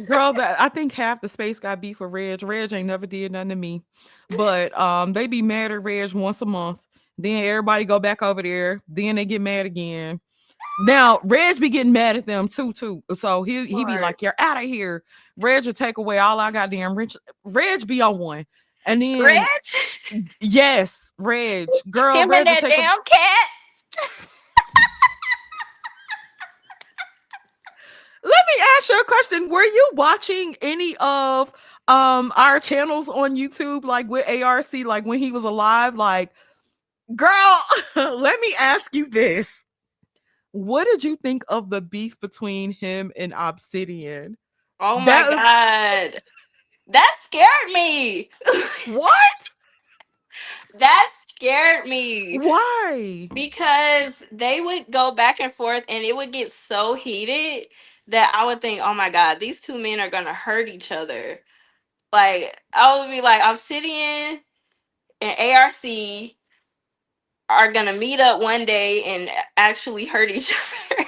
Girl, that I think half the space got beef for Reg. Reg ain't never did nothing to me, but they be mad at Reg once a month. Then everybody go back over there. Then they get mad again. Now Reg be getting mad at them too. So he be Or like, "You're out of here." Reg will take away all I goddamn rich. Reg be on one, and then Reg, yes, Reg, girl, him and Reg will that take a. damn cat. Let me ask you a question. Were you watching any of our channels on YouTube, like with ARC, like when he was alive? Like, girl, let me ask you this. What did you think of the beef between him and Obsidian? Oh my That was god, that scared me. what? That scared me Why? because they would go back and forth and it would get so heated that I would think, oh my God, these two men are going to hurt each other. Like, I would be like, Obsidian and ARC are going to meet up one day and actually hurt each other.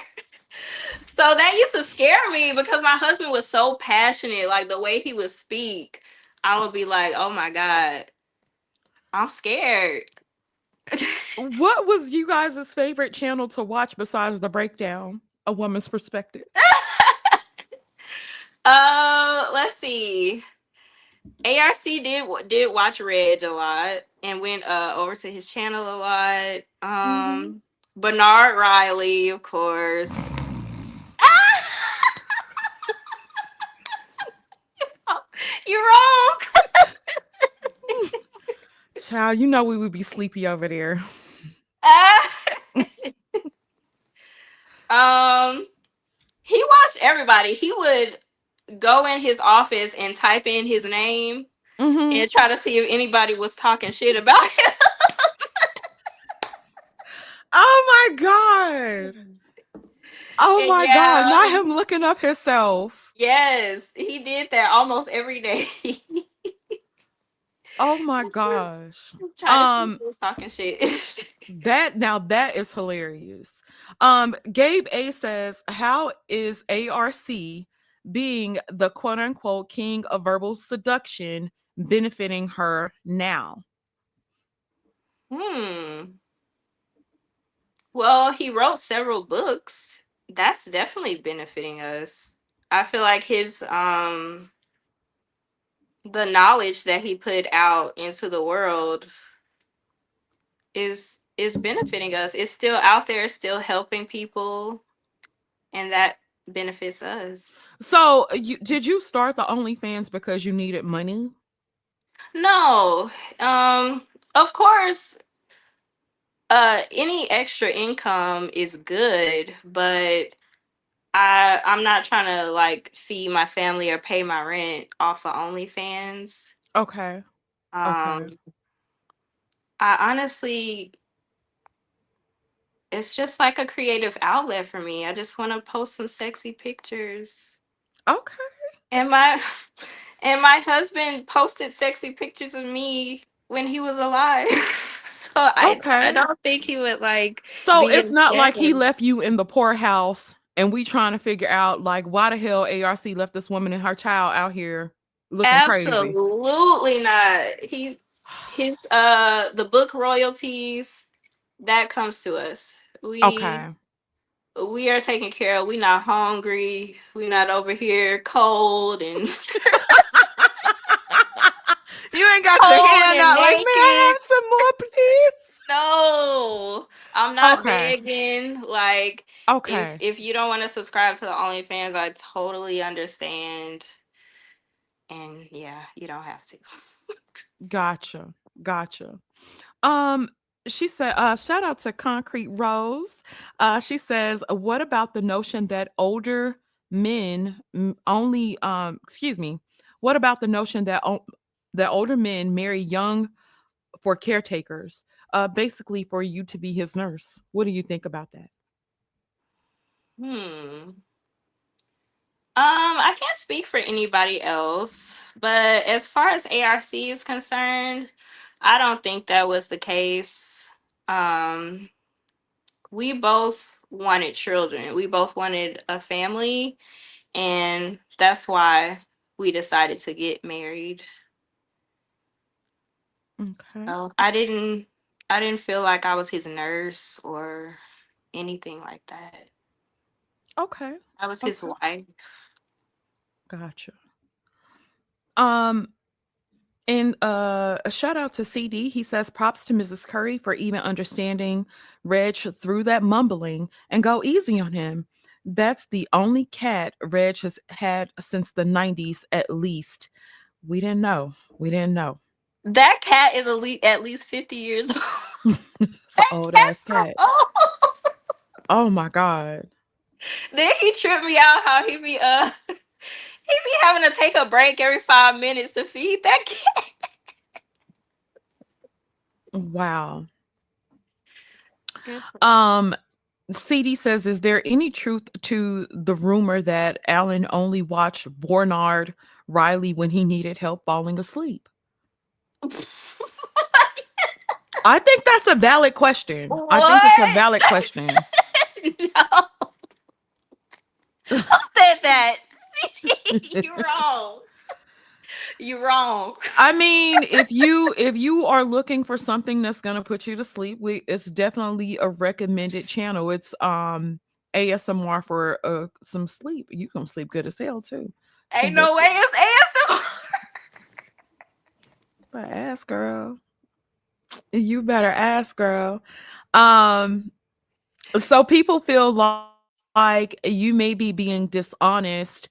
So that used to scare me because my husband was so passionate. Like, the way he would speak, I would be like, oh my God, I'm scared. What was you guys' favorite channel to watch besides the breakdown? A woman's perspective. Let's see. ARC did watch Reg a lot and went over to his channel a lot. Mhm. Bernard Riley, of course. You're wrong. Child, you know we would be sleepy over there. um, he watched everybody. He would go in his office and type in his name Mhm. and try to see if anybody was talking shit about Oh my god. him. Oh And my god, yeah, not him looking up himself. yes, he did that almost every day. Oh my gosh. Try to see if Um he was talking shit. that is hilarious. Gabe A says, "How is ARC being the quote unquote king of verbal seduction benefiting her now?" Hmm. Well, he wrote several books. That's definitely benefiting us. I feel like his the knowledge that he put out into the world is benefiting us. It's still out there, still helping people, and that benefits us. So, did you start the OnlyFans because you needed money? No. Of course, any extra income is good, but I'm not trying to like feed my family or pay my rent off of OnlyFans. Okay. Okay. Um, I honestly, it's just like a creative outlet for me. I just want to post some sexy pictures. Okay. And my and my husband posted sexy pictures of me when he was alive. So I Okay. don't think he would like So be it's not upset. like he left you in the poorhouse and we trying to figure out like why the hell ARC left this woman and her child out here looking crazy. Absolutely not. His the book royalties that comes to us. Okay. We are taken care of. We not hungry. We not over here cold and You ain't got your cold hand and out like, may I naked. have some more, please? No, I'm not Okay. begging. Like, Okay. if you don't want to subscribe to the OnlyFans, I totally understand. And yeah, you don't have to. Gotcha. Gotcha. Um, she said, shout out to Concrete Rose. She says, what about the notion that older men only excuse me, what about the notion that that older men marry young for caretakers, basically for you to be his nurse? What do you think about that? Hmm. I can't speak for anybody else, but as far as ARC is concerned, I don't think that was the case. Um, we both wanted children. We both wanted a family, and that's why we decided to get married. Okay. So I didn't feel like I was his nurse or anything like that. Okay. I was his Okay. wife. Gotcha. Um, And a shout out to CD. He says, props to Mrs. Curry for even understanding Reg through that mumbling and go easy on him. That's the only cat Reg has had since the 90s, at least. We didn't know. We didn't know. That cat is at least 50 years old. It's an That old ass cat's so cat. old. Oh my God. Then he tripped me out how he be having to take a break every 5 minutes to feed that cat. Wow. It's Um, CD says, "Is there any truth to the rumor that Alan only watched Barnard Riley when he needed help falling asleep?" I think that's a valid question. I think it's a what? valid question. No, who said that? CD, you wrong. You wrong. I mean, if you are looking for something that's gonna put you to sleep, it's definitely a recommended channel. It's ASMR for some sleep. You gonna sleep good as hell too. Some Ain't good no way sleep. it's ASMR. But ask, girl. You better ask, girl. Um, so people feel like you may be being dishonest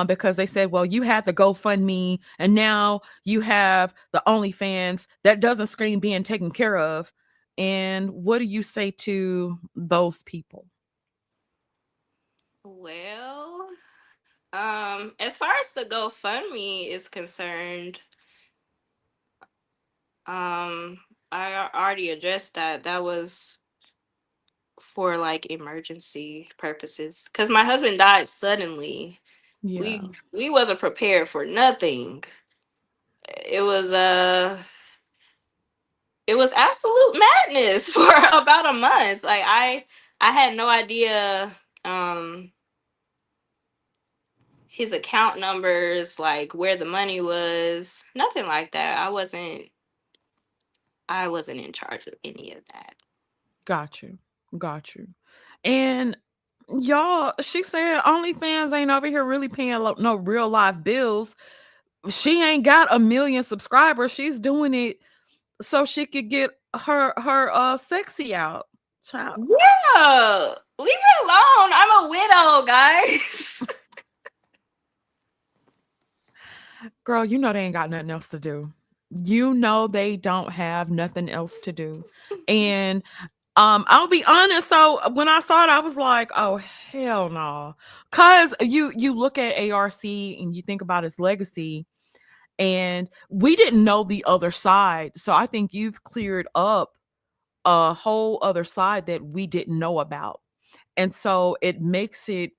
because they said, well, you had the GoFundMe and now you have the OnlyFans that doesn't scream being taken care of. And what do you say to those people? Well, as far as the GoFundMe is concerned, I already addressed that. That was for like emergency purposes because my husband died suddenly. Yeah, We wasn't prepared for nothing. It was it was absolute madness for about a month. Like I had no idea um his account numbers, like where the money was, nothing like that. I wasn't in charge of any of that. got you. Got you. And y'all, she said OnlyFans ain't over here really paying no real life bills. She ain't got a million subscribers. She's doing it so she could get her sexy out. Child. Yeah, leave me alone. I'm a widow, guys. Girl, you know they ain't got nothing else to do. You know they don't have nothing else to do. And I'll be honest, so when I saw it, I was like, oh hell no. Cause you look at ARC and you think about his legacy, and we didn't know the other side. So I think you've cleared up a whole other side that we didn't know about. And so it makes it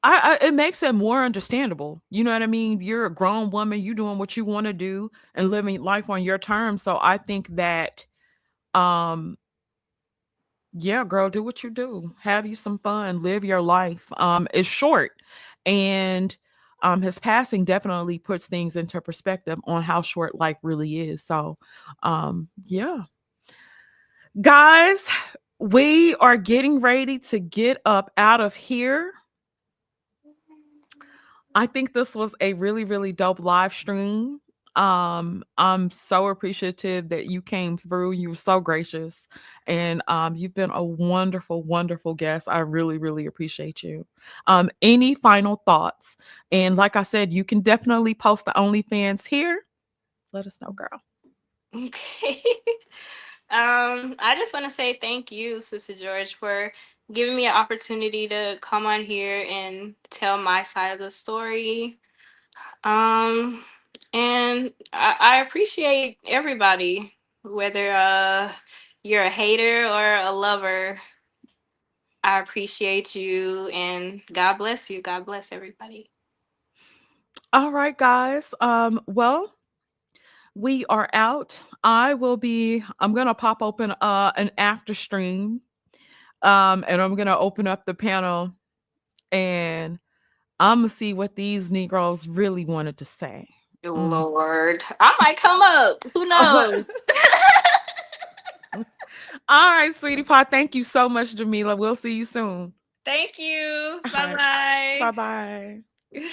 it makes it more understandable. You know what I mean? You're a grown woman, you doing what you want to do and living life on your terms. So I think that um yeah, girl, do what you do. Have you some fun, live your life. It's short. And his passing definitely puts things into perspective on how short life really is. So yeah. Guys, we are getting ready to get up out of here. I think this was a really, really dope live stream. I'm so appreciative that you came through. You were so gracious, and you've been a wonderful, wonderful guest. I really, really appreciate you. Any final thoughts? And like I said, you can definitely post the OnlyFans here. Let us know, girl. Okay. I just want to say thank you, Sister George, for giving me an opportunity to come on here and tell my side of the story. Um, and I appreciate everybody, whether you're a hater or a lover. I appreciate you, and God bless you. God bless everybody. All right, guys. Well, we are out. I'm gonna pop open an after stream. And I'm gonna open up the panel and I'm gonna see what these Negroes really wanted to say. Mm. Lord, I might come up. Who knows? All right, sweetie pie. Thank you so much, Jameelah. We'll see you soon. Thank you. All Bye right. Bye bye. bye.